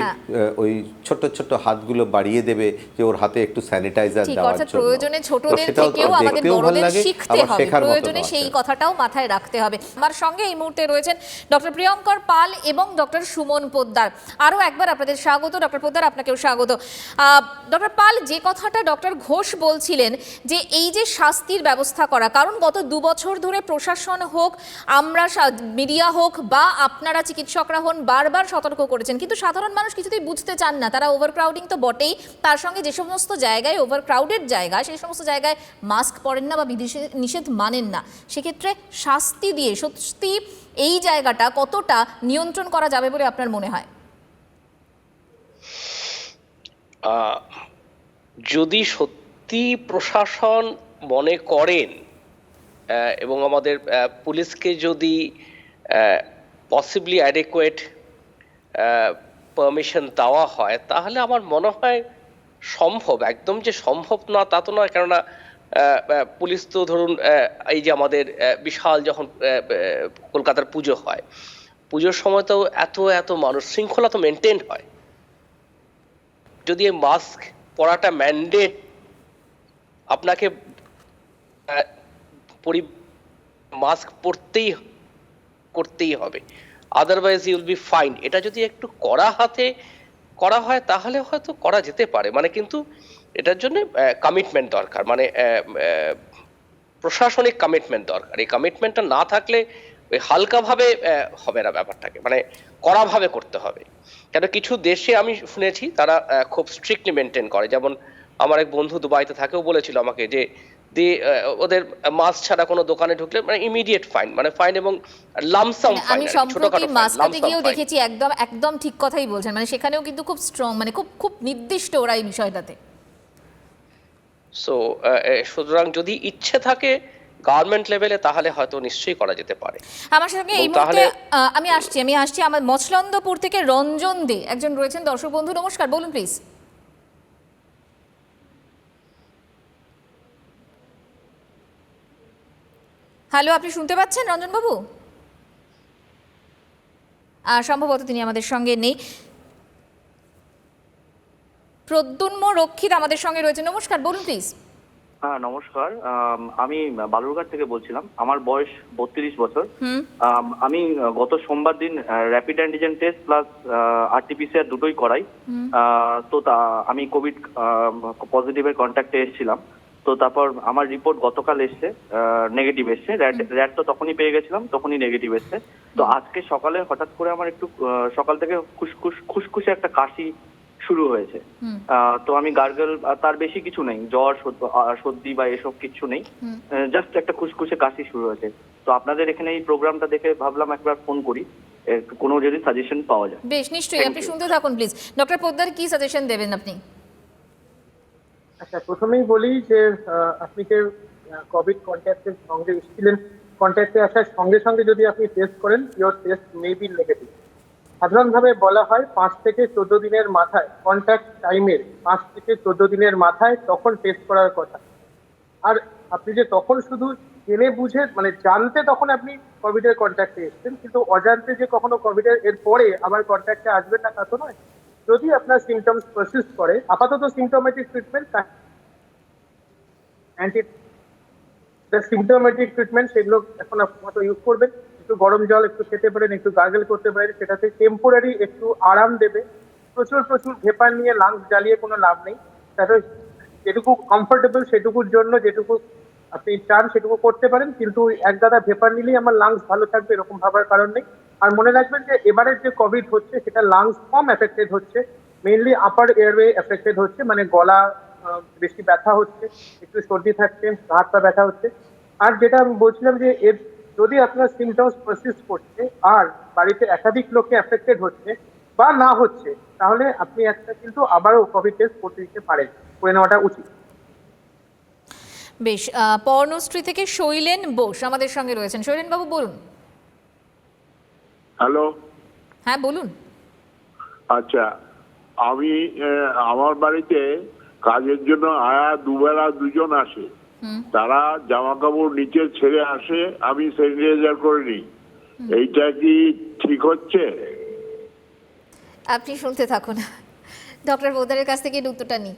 ওই ছোট ছোট হাতগুলো বাড়িয়ে দেবে যে ওর হাতে একটু স্যানিটাইজার দেওয়ার জন্য। প্রয়োজনে ছোটদের থেকেও আমাদের বড়দের শিখতে হবে, প্রয়োজনে সেই কথাটাও মাথায় রাখতে হবে। আমার সঙ্গে এই মুহূর্তে রয়েছেন ডক্টর প্রিয়ঙ্কর পাল এবং ডক্টর সুমন পোদ্দার। আরও একবার আপনাদের স্বাগত। ডক্টর পোদ্দার, আপনাকেও স্বাগত। ডক্টর পাল, যে কথাটা ডক্টর ঘোষ বলছিলেন যে এই যে শাস্তির ব্যবস্থা করা, কারণ গত 2 বছর ধরে প্রশাসন হোক, আমরা মিডিয়া হোক বা আপনারা চিকিৎসকরা হন, বারবার সতর্ক করেছেন, কিন্তু সাধারণ মানুষ কিছুতেই বুঝতে চান না। তারা ওভারক্রাউডিং তো বটেই, তার সঙ্গে যে সমস্ত জায়গায় ওভারক্রাউডেড জায়গা, সেই সমস্ত জায়গায় মাস্ক পরেন না বা নিষেধ মানেন না। সেক্ষেত্রে শাস্তি দিয়ে সত্যি এই জায়গাটা কতটা নিয়ন্ত্রণ করা যাবে বলে আপনার মনে হয়? যদি সত্যি প্রশাসন মনে করেন এবং আমাদের পুলিশকে যদি পসিবলি অ্যাডেকুয়েট পারমিশন দেওয়া হয়, তাহলে আমার মনে হয় সম্ভব। একদম যে সম্ভব না তা তো নয়, কেননা পুলিশ তো ধরুন এই যে আমাদের বিশাল যখন কলকাতার পুজো হয়, পুজোর সময় তো এত মানুষ, শৃঙ্খলা তো মেনটেন হয়। যদি এই মাস্ক পরাটা ম্যান্ডেট, আপনাকে মাস্ক করতেই হবে, otherwise you will be fine. এটা যদি একটু করা হয় তাহলে হয়তো করা যেতে পারে, মানে কিন্তু এটার জন্য কমিটমেন্ট দরকার, মানে প্রশাসনিক কমিটমেন্ট দরকার। এই কমিটমেন্টটা না থাকলে ওই হালকাভাবে হবে না ব্যাপারটাকে, মানে কড়াভাবে করতে হবে। কেন কিছু দেশে আমি শুনেছি তারা খুব স্ট্রিক্টলি মেনটেন করে, যেমন আমার এক বন্ধু দুবাইতে থাকেও বলেছিল আমাকে যে ওদের মাস্ক ছাড়া কোনো দোকানে ঢুকলে মানে ইমিডিয়েট ফাইন, মানে ফাইন এবং লামসাম মানে ফাইন, আমি সম্প্রতি মাস্কোতে গিয়েও দেখেছি, একদম একদম ঠিক কথাই বলছেন, মানে সেখানেও কিন্তু খুব স্ট্রং, মানে খুব খুব নির্দিষ্ট ওরা এই বিষয়টাতে। সো সুতরাং যদি ইচ্ছে থাকে গভর্নমেন্ট লেভেলে তাহলে হয়তো নিশ্চয়ই করা যেতে পারে। আমার সঙ্গে এই মুহূর্তে আমি আসছি আমার মছলন্দপুর থেকে রঞ্জন দে একজন রয়েছেন দর্শক বন্ধু। নমস্কার, বলুন প্লিজ। হ্যালো, আপনি শুনতে পাচ্ছেন রঞ্জন বাবু? সম্ভবত তিনি আমাদের সঙ্গে নেই। প্রদ্যুম্ন রক্ষিত আমাদের সঙ্গে রয়েছে। নমস্কার, বলুন প্লিজ। হ্যাঁ নমস্কার, আমি বালুরঘাট থেকে বলছিলাম। আমার বয়স 32 বছর। আমি গত সোমবার দিন rapid antigen test plus RTPCR দুটোই করাই। তো আমি কোভিড পজিটিভের কন্ট্যাক্টে এসেছিলাম। তো তারপর আমার রিপোর্ট গতকাল এসছে, নেগেটিভ এসছে। র্যাট তো তখনই পেয়ে গেছিলাম, তখনই নেগেটিভ এসছে। তো আজকে সকালে হঠাৎ করে আমার একটু সকাল থেকে খুসখুসে একটা কাশি শুরু হয়েছে। তো আমি গার্গল, তার বেশি কিছু নেই, জ্বর সর্দি বা এসব কিছু নেই, জাস্ট একটা খুসখুসে কাশি শুরু হয়েছে। তো আপনাদের এখানে এই প্রোগ্রামটা দেখে ভাবলাম একবার ফোন করি, কোনো যদি সাজেশন পাওয়া যায়। বেশ, নিশ্চয়ই, আপনি শুনতে থাকুন প্লিজ। ডক্টর পোদ্দার কি সাজেশন দেবেন আপনি? আচ্ছা, প্রথমেই বলি যে আপনি যে কোভিড কন্ট্যাক্টের সঙ্গে এসেছিলেন, কন্ট্যাক্টে আসার সঙ্গে সঙ্গে যদি আপনি টেস্ট করেন, your test may be negative. সাধারণভাবে বলা হয় 5 থেকে 14 দিনের মাথায়, কন্ট্যাক্ট টাইমের 5 থেকে 14 দিনের মাথায় তখন টেস্ট করার কথা। আর আপনি যে তখন শুধু জেনে বুঝে মানে জানতে তখন আপনি কোভিডের কন্ট্যাক্টে এসেছেন, কিন্তু অজান্তে যে কখনো কোভিডের এর পরে আবার কন্ট্যাক্টে আসবেন না তা তো নয়। যদি আপনার সিমটমস পারসিস্ট করে, আপাতত সিমটোমেটিক ট্রিটমেন্ট, সিমটোমেটিক ট্রিটমেন্ট সেগুলো এখন আপনার ইউজ করবেন। একটু গরম জল একটু খেতে পারেন, একটু গার্গল করতে পারেন, সেটাতে টেম্পোরারি একটু আরাম দেবে। প্রচুর ভেপার নিয়ে লাংস জ্বালিয়ে কোনো লাভ নেই। তাতে যেটুকু কমফোর্টেবল সেটুকুর জন্য যেটুকু আপনি চান সেটুকু করতে পারেন, কিন্তু এক গাদা ভেপার নিলেই আমার লাংস ভালো থাকবে এরকম ভাবার কারণ নেই। আর মনে রাখবেন যে এবারের যে কোভিড হচ্ছে সেটা লাংস কম এফেক্টেড হচ্ছে, মেইনলি আপার এয়ারওয়ে এফেক্টেড হচ্ছে, মানে গলা বেশি ব্যথা হচ্ছে, একটু সর্দি থাকছে, হাত পা ব্যথা হচ্ছে। আর যেটা আমি বলছিলাম যে এর যদি আপনার সিমটমস পারসিস্ট করছে আর বাড়িতে একাধিক লোকে এফেক্টেড হচ্ছে বা না হচ্ছে, তাহলে আপনি একটা কিন্তু আবারও কোভিড টেস্ট করতে দিতে পারেন, করে নেওয়াটা উচিত। বেশ, পর্ণশ্রী থেকে শৈলেন বোস আমাদের সঙ্গে রয়েছেন। শৈলেন বাবু, বলুন। হ্যালো। হ্যাঁ, বলুন। আচ্ছা, আমি আমার বাড়িতে কাজের জন্য আয়া দুবেলা দুজন আসে, তারা জামা কাপড় নিচে ছেড়ে আসে, আমি স্যানিটাইজার করে নিই, এইটা কি ঠিক হচ্ছে? আপনি শুনতে থাকুন, ডক্টর পোদ্দারের কাছ থেকে উত্তরটা নিই।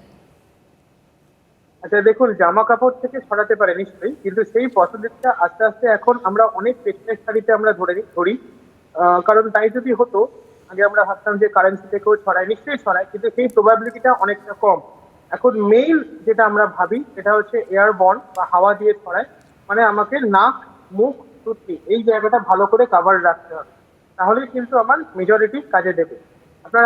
আচ্ছা দেখুন, জামা কাপড় থেকে ছড়াতে পারে নিশ্চয়ই, কিন্তু সেই পদ্ধতিটা আস্তে আস্তে এখন আমরা অনেক পেটনের শাড়িতে আমরা ধরি। কারণ তাই যদি হতো, আগে আমরা ভাবতাম যে কারেন্সি থেকেও ছড়ায়, নিশ্চয়ই ছড়ায়, কিন্তু সেই প্রবাবিলিটিটা অনেকটা কম। এখন মেইল যেটা আমরা ভাবি সেটা হচ্ছে এয়ারবর্ন বা হাওয়া দিয়ে ছড়ায়, মানে আমাকে নাক, মুখ, থুতনি এই জায়গাটা ভালো করে কাভার রাখতে হবে, তাহলে কিন্তু আমার মেজরিটি কাজে দেবে। আপনার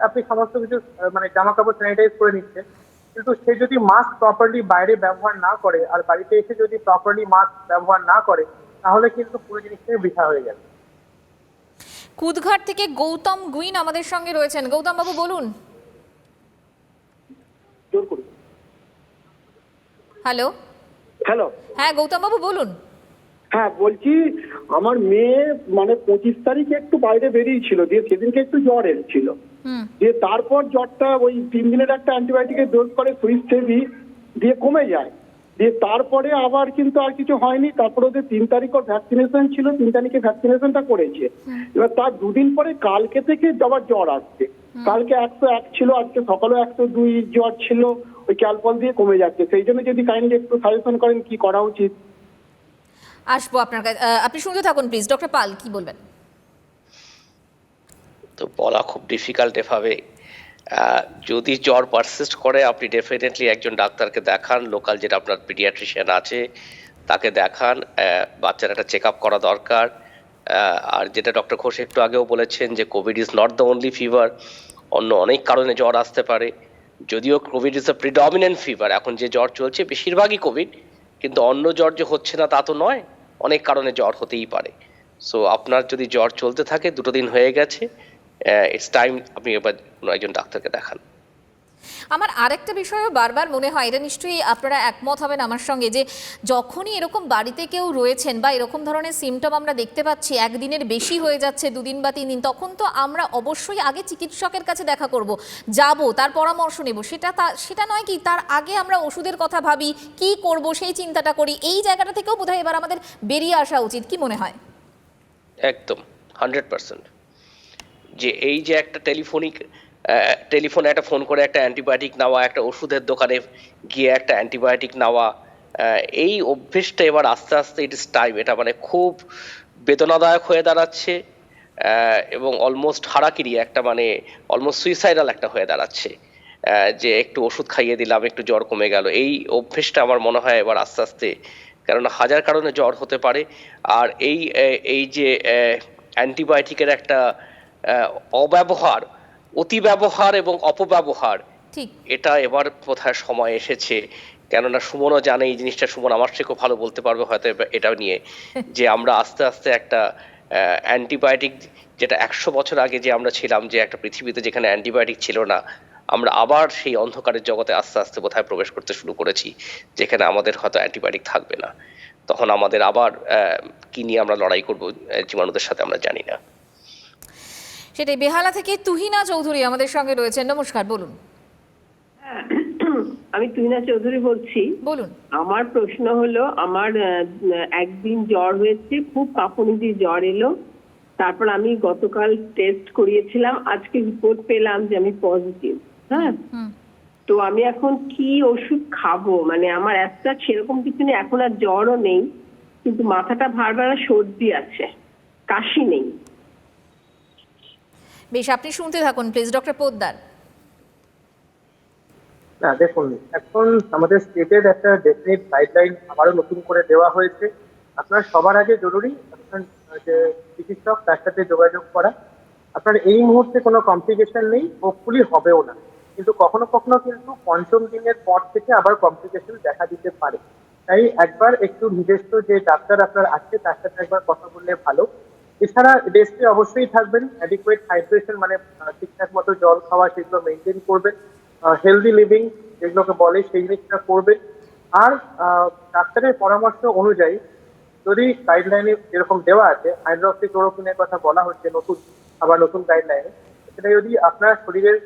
আপনি সমস্ত কিছু মানে জামা কাপড় স্যানিটাইজ করে নিচ্ছেন, কিন্তু সে যদি মাস্ক প্রপারলি বাইরে ব্যবহার না করে আর বাড়িতে এসে যদি প্রপারলি মাস্ক ব্যবহার না করে, তাহলে কিন্তু পুরো জিনিসটাই বৃথা হয়ে যাবে। কুদঘাট থেকে গৌতম গুইন আমাদের সঙ্গে রয়েছেন। গৌতম বাবু, বলুন। হ্যালো। হ্যাঁ, গৌতম বাবু বলুন। হ্যাঁ বলছি, আমার মেয়ে মানে 25 তারিখে একটু বাইরে বেরিয়েছিল, দিয়ে সেদিনকে একটু জ্বর এসেছিল, দিয়ে তারপর জ্বরটা ওই 3 দিনের একটা অ্যান্টিবায়োটিকের ডোজ করে সুইচ থেভি দিয়ে কমে যায়, দিয়ে তারপরে আবার কিন্তু আর কিছু হয়নি। তারপরে ওদের 3 তারিখ ওর ভ্যাকসিনেশন ছিল, 3 তারিখে ভ্যাকসিনেশনটা করেছে। এবার তার 2 দিন পরে কালকে থেকে আবার জ্বর আসছে, কালকে 101 ছিল, আজকে সকালে 102 জ্বর ছিল, ওই ক্যালপল দিয়ে কমে যাচ্ছে। সেই জন্য যদি কাইন্ডলি একটু সাজেশন করেন কি করা উচিত। আসবো আপনার কাছে, আপনি শুনতে থাকুন প্লিজ। ডক্টর পাল কি বলবেন? তো বলা খুব ডিফিকাল্ট এভাবে। যদি জ্বর পারসিস্ট করে আপনি ডেফিনেটলি একজন ডাক্তারকে দেখান, লোকাল যেটা আপনার পিডিয়াট্রিশিয়ান আছে তাকে দেখান, বাচ্চার একটা চেক আপ করা দরকার। আর যেটা ডক্টর ঘোষ একটু আগেও বলেছেন যে Covid is not the only fever, অন্য অনেক কারণে জ্বর আসতে পারে। যদিও Covid is a predominant fever, এখন যে জ্বর চলছে বেশিরভাগই কোভিড, কিন্তু অন্য জ্বর যে হচ্ছে না তা তো নয়, অনেক কারণে জ্বর হতেই পারে। সো আপনার যদি জ্বর চলতে থাকে, 2 দিন হয়ে গেছে, ইটস টাইম আপনি এবার কোনো একজন ডাক্তারকে দেখান। আমার আরেকটা বিষয়ও বারবার মনে হয়, এটা নিশ্চয়ই আপনারা একমত হবেন আমার সঙ্গে, যে যখনই এরকম বাড়িতে কেউ রয়েছেন বা এরকম ধরনের সিমটম আমরা দেখতে পাচ্ছি, একদিনের বেশি হয়ে যাচ্ছে, 2 দিন বা 3 দিন, তখন তো আমরা অবশ্যই আগে চিকিৎসকের কাছে দেখা করব, যাব, তার পরামর্শ নেব। সেটা নয় কি তার আগে আমরা ওষুধের কথা ভাবি, কি করব সেই চিন্তাটা করি। এই জায়গাটা থেকেও বোধহয় এবার আমাদের বেরিয়ে আসা উচিত, কি মনে হয়? একদম 100%। যে এই যে একটা টেলিফোনে একটা ফোন করে একটা অ্যান্টিবায়োটিক নেওয়া, একটা ওষুধের দোকানে গিয়ে একটা অ্যান্টিবায়োটিক নেওয়া, এই অভ্যেসটা এবার আস্তে আস্তে ইট ইস টাইম, এটা মানে খুব বেদনাদায়ক হয়ে দাঁড়াচ্ছে, এবং অলমোস্ট হারাকিরি একটা, মানে অলমোস্ট সুইসাইডাল একটা হয়ে দাঁড়াচ্ছে, যে একটু ওষুধ খাইয়ে দিলাম, একটু জ্বর কমে গেল। এই অভ্যেসটা আমার মনে হয় এবার আস্তে আস্তে, কেননা হাজার কারণে জ্বর হতে পারে। আর এই যে অ্যান্টিবায়োটিকের একটা অব্যবহার, অতি ব্যবহার এবং অপব্যবহার, ঠিক এটা এবার বোধহয় সময় এসেছে। কেননা সুমনও জানে এই জিনিসটা, সুমন আমার থেকে ভালো বলতে পারবে হয়তো এটা নিয়ে, যে আমরা আস্তে আস্তে একটা অ্যান্টিবায়োটিক, যেটা 100 বছর আগে যে আমরা ছিলাম, যে একটা পৃথিবীতে যেখানে অ্যান্টিবায়োটিক ছিল না, আমরা আবার সেই অন্ধকারের জগতে আস্তে আস্তে বোধহয় প্রবেশ করতে শুরু করেছি, যেখানে আমাদের হয়তো অ্যান্টিবায়োটিক থাকবে না। তখন আমাদের আবার কি নিয়ে আমরা লড়াই করবো জীবাণুদের সাথে আমরা জানি না। সেটাই। বেহালা থেকে তুহিনা চৌধুরী আমাদের সঙ্গে রয়েছেন, নমস্কার, বলুন। আমি তুহিনা চৌধুরী বলছি। বলুন। আমার প্রশ্ন হলো, আমার একদিন জ্বর হয়েছে, খুব কাঁপুনি দিয়ে জ্বর এলো, তারপর আমি গতকাল টেস্ট করিয়েছিলাম, আজকে রিপোর্ট পেলাম যে আমি পজিটিভ। হ্যাঁ, তো আমি এখন কি ওষুধ খাবো? মানে আমার একটা সেরকম কিছু নেই, এখন আর জ্বরও নেই, কিন্তু মাথাটা ভার ভার, সর্দি আছে, কাশি নেই। বেশ, আপনি শুনতে থাকুন প্লিজ, ডক্টর পোদ্দার। না দেখুন, এখন আমাদের স্টেটের একটা ডেফিনিট গাইডলাইন আবারও নতুন করে দেওয়া হয়েছে। আপনার সবার আগে জরুরি আপনার যে চিকিৎসক, তার সাথে যোগাযোগ করা। আপনার এই মুহূর্তে কোনো কমপ্লিকেশন নেই, হোপফুলি হবেও না, কিন্তু কখনো কখনো কিন্তু 5ম দিনের পর থেকে আবার কমপ্লিকেশন দেখা দিতে পারে। তাই একবার একটু নিজস্ব যে ডাক্তার আপনার আছে তার সাথে একবার কথা বললে ভালো। এছাড়া রেস্টে অবশ্যই থাকবেন, অ্যাডিকুয়েট হাইড্রেশন মানে ঠিকঠাক মতো জল খাওয়া, সেগুলো মেনটেন করবেন, হেলদি লিভিং যেগুলোকে বলে সেই জিনিসটা করবেন। আর ডাক্তারের পরামর্শ অনুযায়ী যদি গাইডলাইনে যেরকম দেওয়া আছে, হাইড্রক্সিক্লোরোকুইনের কথা বলা হচ্ছে নতুন গাইডলাইনে, সেটা যদি আপনার শরীরের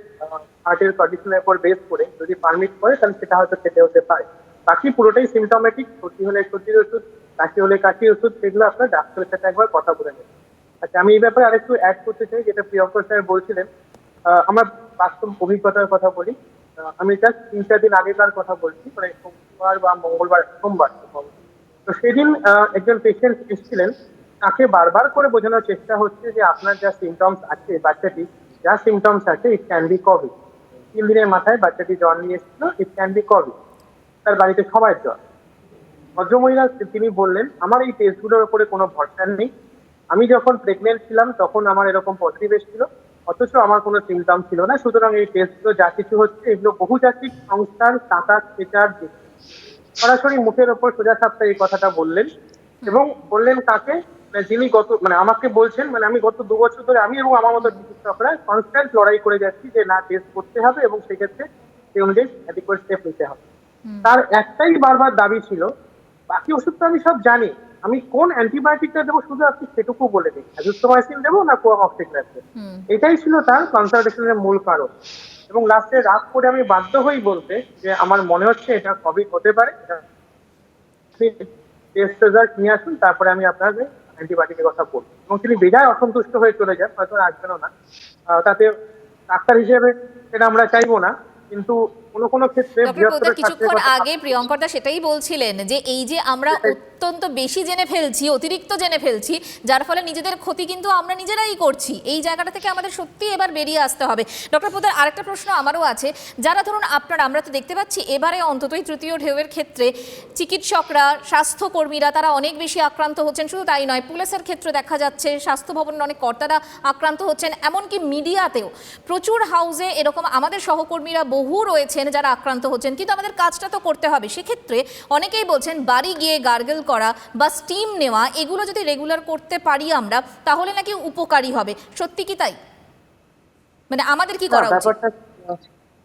হার্টের কন্ডিশনের উপর বেস করে যদি পারমিট করে, তাহলে সেটা হয়তো খেতে হতে পারে। বাকি পুরোটাই সিমটোমেটিক, সর্দি হলে সর্দির ওষুধ, কাশি হলে কাশির ওষুধ, সেগুলো আপনার ডাক্তারের সাথে একবার কথা বলে নেবেন। আচ্ছা, আমি এই ব্যাপারে আরেকটু অ্যাড করতে চাই, যেটা প্রিয়ঙ্কর স্যার বলছিলেন। আমার বাস্তব অভিজ্ঞতার কথা বলি। আমি জাস্ট 3-4 দিন আগেকার কথা বলছি, মানে সোমবার বা সোমবার। তো সেদিন একজন পেশেন্ট এসেছিলেন, তাকে বারবার করে বোঝানোর চেষ্টা হচ্ছে যে আপনার যা সিমটমস আছে, বাচ্চাটি যা সিমটমস আছে, ইট ক্যান বি কোভিড। 3 দিনের মাথায় বাচ্চাটি জ্বর নিয়ে এসেছিল, ইট ক্যান বি কোভিড। তার বাড়িতে সবাই জ্বর। ভদ্রমহিলা তিনি বললেন, আমার এই টেস্টগুলোর উপরে কোনো ভরসা নেই, আমি যখন প্রেগনেন্ট ছিলাম তখন আমার এরকম পজিটিভ এসেছিল, অথচ আমার কোনো সিমটম ছিল না, সুতরাং এই টেস্টগুলো যা কিছু হচ্ছে এগুলো বহুজাতিক সংস্থার টাকা খেটার দিক। সরাসরি মুখের ওপর সোজা সাপটা এই কথাটা বললেন, এবং বললেন কাকে, যিনি আমাকে বলছেন, মানে আমি গত 2 বছর ধরে আমি এবং আমার মতো চিকিৎসকরা কনস্ট্যান্ট লড়াই করে যাচ্ছি যে না, টেস্ট করতে হবে এবং সেক্ষেত্রে সেই অনুযায়ী অ্যাডিকুয়েট স্টেপ নিতে হবে। তার একটাই বারবার দাবি ছিল, বাকি ওষুধ তো আমি সব জানি, আমি কোন অ্যান্টিবায়োটিকটা দেবো শুধু আপনি সেটুকু বলে দিন, অ্যাজিথ্রোমাইসিন দেবো না কোয়ামক্সিক্লার দেবো। এটাই ছিল তার কনসালটেশনের মূল কারণ। এবং লাস্টে রাগ করে আমি বাধ্য হই বলতে যে আমার মনে হচ্ছে এটা কোভিড হতে পারে, টেস্ট রেজাল্ট নিয়ে আসুন, তারপরে আমি আপনাকে অ্যান্টিবায়োটিকের কথা বলবো। এবং তিনি বেজায় অসন্তুষ্ট হয়ে চলে যান, হয়তো আসবেনও না। তাতে ডাক্তার হিসেবে সেটা আমরা চাইবো না, কিন্তু কোনো কোনো ক্ষেত্রে ডক্টর পোদ্দার বৃহত্তর কিছুক্ষণ স্বাস্থ্যের কথা আগে প্রিয়ঙ্করদা সেটাই বলছিলেন যে এই যে আমরা অত্যন্ত বেশি জেনে ফেলছি, অতিরিক্ত জেনে ফেলছি, যার ফলে নিজেদের ক্ষতি কিন্তু আমরা নিজেরাই করছি। এই জায়গাটা থেকে আমাদের সত্যি এবার বেরিয়ে আসতে হবে। ডক্টর পোদ্দার আরেকটা প্রশ্ন আমারও আছে, যারা ধরুন আপনারা, আমরা তো দেখতে পাচ্ছি এবারে অন্ততই তৃতীয় ঢেউয়ের ক্ষেত্রে চিকিৎসকরা, স্বাস্থ্যকর্মীরা তারা অনেক বেশি আক্রান্ত হচ্ছেন। শুধু তাই নয়, পুলিশের ক্ষেত্রে দেখা যাচ্ছে স্বাস্থ্য ভবনের অনেক কর্তারা আক্রান্ত হচ্ছেন, এমনকি মিডিয়াতেও প্রচুর হাউসে এরকম আমাদের সহকর্মীরা বহু রয়েছেন যারা আক্রান্ত হচ্ছেন। কিন্তু আমাদের কাজটা তো করতে হবে। সেক্ষেত্রে অনেকেই বলছেন বাড়ি গিয়ে গার্গল করা বা স্টিম নেওয়া, এগুলো যদি রেগুলার করতে পারি আমরা, তাহলে নাকি উপকারী হবে। সত্যি কি তাই? মানে আমাদের কি করা উচিত?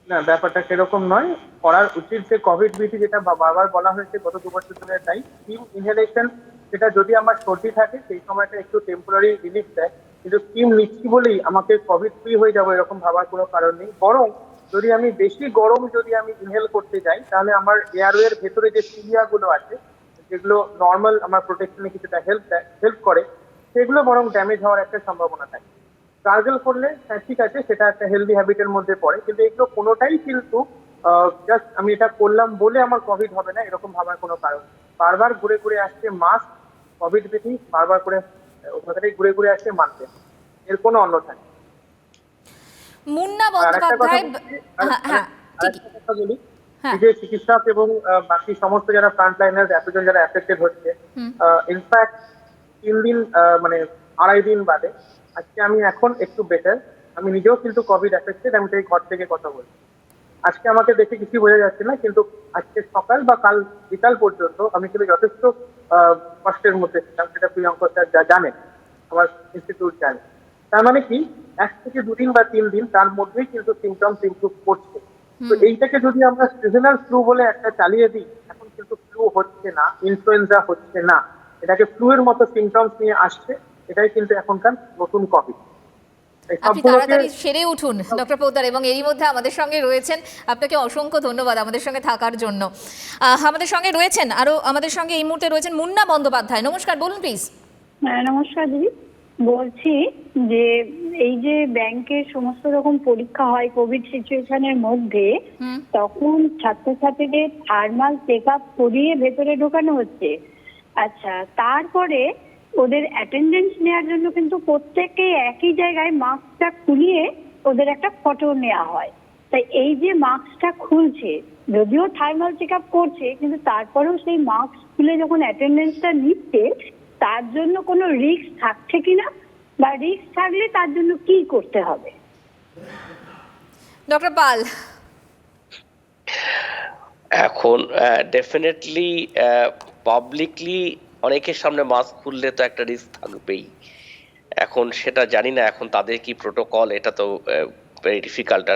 না, ব্যাপারটা সেরকম নয়। করার উচিত যে কোভিড বিধি, যেটা বারবার বলা হয়েছে গত 2 বছর ধরে, তাই স্টিম ইনহেলেশন, সেটা যদি আমার সর্দি থাকে সেই সময়টা একটু টেম্পোরারি রিলিফ দেয়, কিন্তু স্টিম নিচ্ছি বলেই আমাকে কোভিড ফ্রি হয়ে যাবো এরকম ভাবার কোনো কারণ নেই। বরং যদি আমি বেশি গরম যদি আমি ইনহেল করতে যাই, তাহলে আমার এয়ারওয়ের ভেতরে যে সিলিয়াগুলো আছে, যেগুলো নর্মাল আমার প্রোটেকশনে কিছুটা হেল্প করে, সেগুলো বরং ড্যামেজ হওয়ার একটা সম্ভাবনা থাকে। গার্গল করলে হ্যাঁ ঠিক আছে, সেটা একটা হেলদি হ্যাবিটের মধ্যে পড়ে, কিন্তু এগুলো কোনোটাই কিন্তু জাস্ট আমি এটা করলাম বলে আমার কোভিড হবে না এরকম ভাবার কোনো কারণ। বারবার ঘুরে ঘুরে আসছে মাস্ক, কোভিড বিধি বারবার করে ওখানেই ঘুরে ঘুরে আসছে মানতে, এর কোনো অন্যথা নেই। মুন্না বন্দ্যোপাধ্যায়, কথা বলি, যে চিকিৎসক এবং বাকি সমস্ত যারা ফ্রন্টলাইনার, এতজন যারা এফেক্টেড হচ্ছে, ইনফ্যাক্ট 3 দিন মানে 2.5 দিন বাদে আজকে আমি এখন একটু বেটার। আমি নিজেও কিন্তু কোভিড এফেক্টেড, আমি তাই ঘর থেকে কথা বলছি। আজকে আমাকে দেখে কিছু বোঝা যাচ্ছে না, কিন্তু আজকে সকাল বা কাল বিকাল পর্যন্ত আমি কিন্তু যথেষ্ট কষ্টের মধ্যে ছিলাম, সেটা প্রিয়ঙ্কর স্যার যা জানেন, আমার ইনস্টিটিউট জানে। তার মানে কি 1 থেকে 2 দিন বা 3 দিন তার মধ্যেই কিন্তু সিমটমস ইমপ্রুভ করছে। তো এইটাকে যদি আমরা সিজনাল ফ্লু বলে একটা চালিয়ে দিই, এখন কিন্তু ফ্লু হচ্ছে না, ইনফ্লুয়েঞ্জা হচ্ছে না, এটাকে ফ্লু এর মতো সিমটমস নিয়ে আসছে, এটাই কিন্তু এখনকার নতুন কোভিড। আপনি তাড়াতাড়ি সেরে উঠুন ডক্টর পোদ্দার, এবং এরই মধ্যে আমাদের সঙ্গে রয়েছেন, আপনাকে অসংখ্য ধন্যবাদ আমাদের সঙ্গে থাকার জন্য। আমাদের সঙ্গে রয়েছেন আরো, আমাদের সঙ্গে এই মুহূর্তে রয়েছেন মুন্না বন্দ্যোপাধ্যায়। নমস্কার, বলুন প্লিজ। নমস্কার দিদি, বলছি যে এই যে ব্যাংকের সমস্ত রকম পরীক্ষা হয় কোভিড সিচুয়েশনের মধ্যে, তখন ছাত্রছাত্রীদের থার্মাল চেক আপ করিয়ে ভেতরে ঢোকানো হচ্ছে। আচ্ছা, তারপরে ওদের অ্যাটেন্ডেন্স নেওয়ার জন্য কিন্তু প্রত্যেককে একই জায়গায় মাস্কটা খুলিয়ে ওদের একটা ফটো নেওয়া হয়। তাই এই যে মাস্কটা খুলছে, যদিও থার্মাল চেক আপ করছে, কিন্তু তারপরেও সেই মাস্ক খুলে যখন অ্যাটেন্ডেন্সটা নিচ্ছে, তার জন্য কোনো রিস্ক থাকছে কিনা, বা রিস্ক থাকলে তার জন্য কি করতে হবে? ডক্টর পাল। এখন ডেফিনেটলি পাবলিকলি অনেকের সামনে মাস্ক খুললে তো একটা রিস্ক থাকবেই। এখন সেটা জানি না এখন তাদের কি প্রোটোকল, এটা তো ভেরি ডিফিকাল্ট।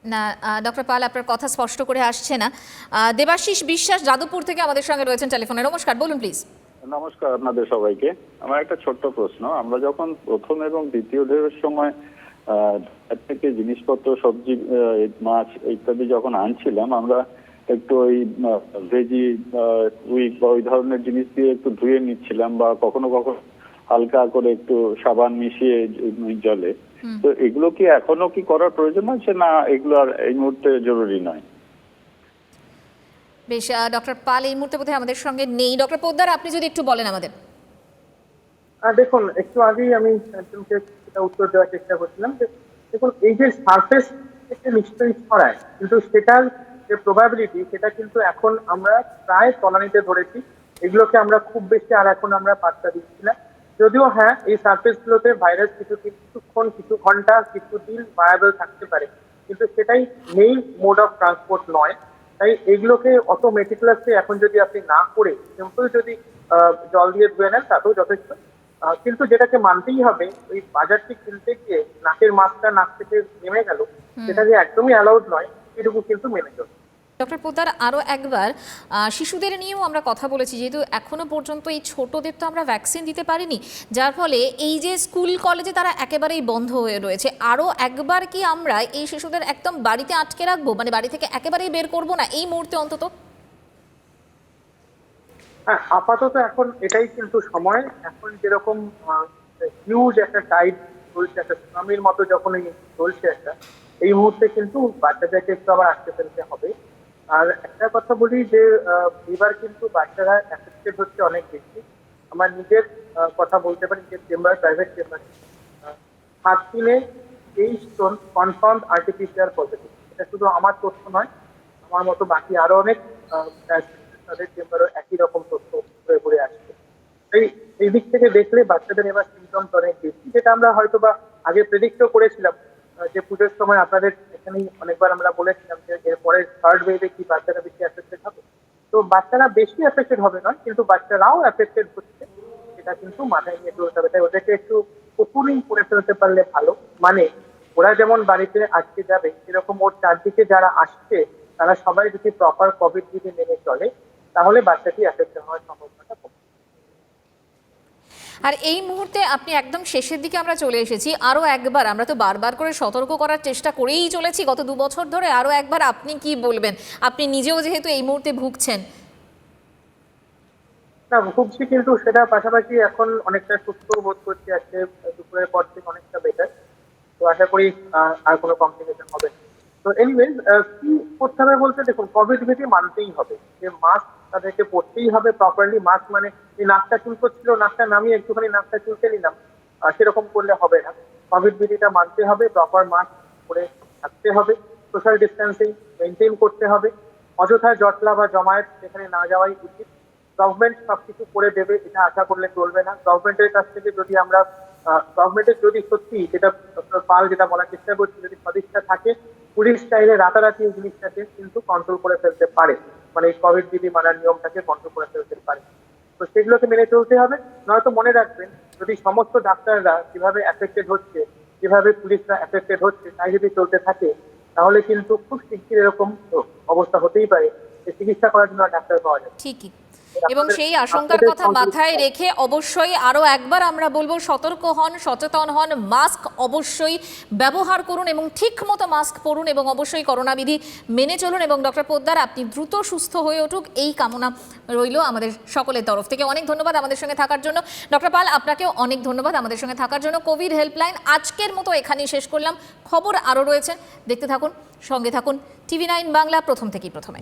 না ডক্টর পাল, আপনার কথা স্পষ্ট করে আসছে না। দেবাশিস বিশ্বাস যাদবপুর থেকে আমাদের সঙ্গে রয়েছেন টেলিফোনে। নমস্কার, বলুন প্লিজ। নমস্কার আপনাদের সবাইকে। আমার একটা ছোট্ট প্রশ্ন, আমরা যখন প্রথম এবং দ্বিতীয় ঢেউয়ের সময় থেকে জিনিসপত্র, সবজি, মাছ ইত্যাদি যখন আনছিলাম, আমরা একটু ওই ভেজি উইক বা ওই ধরনের জিনিস দিয়ে একটু ধুয়ে নিচ্ছিলাম, বা কখনো কখনো হালকা করে একটু সাবান মিশিয়ে জলে। তো এগুলো কি এখনো কি করার প্রয়োজন আছে, না এগুলো আর এই মুহূর্তে জরুরি নয়? বেশ, ডক্টর পাল এই মুহূর্তে বোধহয় আমাদের সঙ্গে নেই। ডক্টর পোদ্দার, আপনি যদি একটু বলেন আমাদের। দেখুন, একটু আগেই আমি একজনকে সেটা উত্তর দেওয়ার চেষ্টা করছিলাম যে দেখুন, এই যে সারফেস থেকে নিশ্চয়ই ছড়ায়, কিন্তু সেটার যে প্রবাবিলিটি, সেটা কিন্তু এখন আমরা প্রায় তলানিতে ধরেছি। এগুলোকে আমরা খুব বেশি আর এখন আমরা পাত্তা দিচ্ছি না। যদিও হ্যাঁ, এই সারফেস গুলোতে ভাইরাস কিছুক্ষণ, কিছু ঘন্টা, কিছুদিন ভায়াবল থাকতে পারে, কিন্তু সেটাই মেইন মোড অফ ট্রান্সপোর্ট নয়। তাই এগুলোকে অত মেটিকুলাসলি এখন যদি আপনি না করে সিম্পল যদি জল দিয়ে ধুয়ে নেন, তাতেও যথেষ্ট। কিন্তু যেটাকে মানতেই হবে, ওই বাজারটি কিনতে গিয়ে নাকের মাস্কটা নাক থেকে নেমে গেল, সেটা যে একদমই অ্যালাউড নয়, এটুকু কিন্তু মেনে চলবে। ডক্টর পোদ্দার, আরও একবার শিশুদের নিয়েও আমরা কথা বলেছি, যেহেতু এখনো পর্যন্ত এই ছোটদের তো আমরা ভ্যাকসিন দিতে পারিনি, যার ফলে এই যে স্কুল কলেজে তারা একেবারেই বন্ধ হয়ে রয়েছে। আরও একবার কি আমরা এই শিশুদের একদম বাড়িতে আটকে রাখবো, মানে বাড়ি থেকে একেবারেই বের করবো না এই মুহূর্তে অন্তত? হ্যাঁ, আপাতত এখন এটাই কিন্তু সময়। এখন যেরকম হিউজ একটা টাইড চলছে, একটা সুনামির মতো যখন চলছে একটা, এই মুহূর্তে কিন্তু বাচ্চাদেরকে একটু আবার আটকে ফেলতে হবে। আর একটা কথা বলি যে এবার কিন্তু বাচ্চারা অ্যাফেক্টেড হচ্ছে অনেক বেশি। আমার নিজের কথা বলতে পারি, যে চেম্বার, প্রাইভেট চেম্বার, 7 দিনে 23 জন কনফার্ম আরটিপিসিআর পজিটিভ। এটা শুধু আমার তথ্য নয়, আমার মতো বাকি আরো অনেক তাদের চেম্বারও একই রকম তথ্য হয়ে পড়ে আসছে। এই দিক থেকে দেখলে বাচ্চাদের এবার সিমটমস অনেক বেশি, যেটা আমরা হয়তো বা আগে প্রেডিক্টও করেছিলাম যে পুজোর সময় আপনাদের এখানেই অনেকবার আমরা বলেছিলাম যে এরপরে থার্ড ওয়েভে কি বাচ্চারা বেশি অ্যাফেক্টেড হবে। তো বাচ্চারা বেশি অ্যাফেক্টেড হবে নয়, কিন্তু বাচ্চারাও অ্যাফেক্টেড হচ্ছে, এটা কিন্তু মাথায় নিয়ে চলতে হবে। তাই ওদেরকে একটু ওপেনিং করে ফেলতে পারলে ভালো। মানে ওরা যেমন বাড়িতে আজকে যাবে, এরকম ওর চারদিকে যারা আসছে তারা সবাই যদি প্রপার কোভিড বিধি মেনে চলে, তাহলে বাচ্চাটি অ্যাফেক্টেড হওয়ার সম্ভাবনাটা কম। আর এই মুহূর্তে আপনি একদম শেষের দিকে আমরা চলে এসেছি, আরও একবার আমরা তো বারবার করে সতর্ক করার চেষ্টা করেই চলেছি গত 2 বছর ধরে, আরও একবার আপনি কি বলবেন? আপনি নিজেও যেহেতু এই মুহূর্তে ভুগছেন। না, ভুগছি, কিন্তু সেটা পাশাপাশি এখন অনেকটা সুস্থ বোধ করছি। আজকে দুপুরের পর থেকে অনেকটা বেটার। তো আশা করি আর কোনো কমপ্লিকেশন হবে না। তো এনিওয়েজ, কি করতে হবে বলতে, দেখুন, কোভিড বিধি মানতেই হবে, যে মাস্ক তাদেরকে পরতেই হবে প্রপারলি। মাস্ক মানে এই নাকটা চুলকোচ্ছিল, নাকটা নামিয়ে একটুখানি নাকটা চুলকে নিলাম, সেরকম করলে হবে না। কোভিড বিধিটা মানতে হবে, প্রপার মাস্ক পরে থাকতে হবে, সোশ্যাল ডিস্টেন্সিং মেনটেন করতে হবে, অযথা জটলা বা জমায়েত সেখানে না যাওয়াই উচিত। গভর্নমেন্ট সবকিছু করে দেবে এটা আশা করলে চলবে না। গভর্নমেন্টের কাছ থেকে যদি আমরা গভর্নমেন্টের যদি সত্যি, যেটা ডক্টর পাল যেটা বলার চেষ্টা করছি, যদি সদিচ্ছা থাকে, পুলিশ চাইলে রাতারাতি এই জিনিসটাকে কিন্তু কন্ট্রোল করে ফেলতে পারে, মানে এই কোভিড বিধি মানার নিয়মটাকে কন্ট্রোল করে ফেলতে পারে। তো সেগুলোকে মেনে চলতে হবে। নয়তো মনে রাখবেন, যদি সমস্ত ডাক্তাররা যেভাবে অ্যাফেক্টেড হচ্ছে, যেভাবে পুলিশরা অ্যাফেক্টেড হচ্ছে, তাই যদি চলতে থাকে, তাহলে কিন্তু খুব শিগগির এরকম অবস্থা হতেই পারে যে চিকিৎসা করার জন্য ডাক্তার পাওয়া যায়। ঠিকই, এবং সেই আশঙ্কার কথা মাথায় রেখে অবশ্যই আরও একবার আমরা বলবো, সতর্ক হন, সচেতন হন, মাস্ক অবশ্যই ব্যবহার করুন এবং ঠিক মতো মাস্ক পরুন এবং অবশ্যই করোনা বিধি মেনে চলুন। এবং ডক্টর পোদ্দার, আপনি দ্রুত সুস্থ হয়ে উঠুক এই কামনা রইল আমাদের সকলের তরফ থেকে। অনেক ধন্যবাদ আমাদের সঙ্গে থাকার জন্য। ডক্টর পাল, আপনাকেও অনেক ধন্যবাদ আমাদের সঙ্গে থাকার জন্য। কোভিড হেল্পলাইন আজকের মতো এখানেই শেষ করলাম। খবর আরও রয়েছে, দেখতে থাকুন, সঙ্গে থাকুন। TV9 বাংলা, প্রথম থেকেই প্রথমে।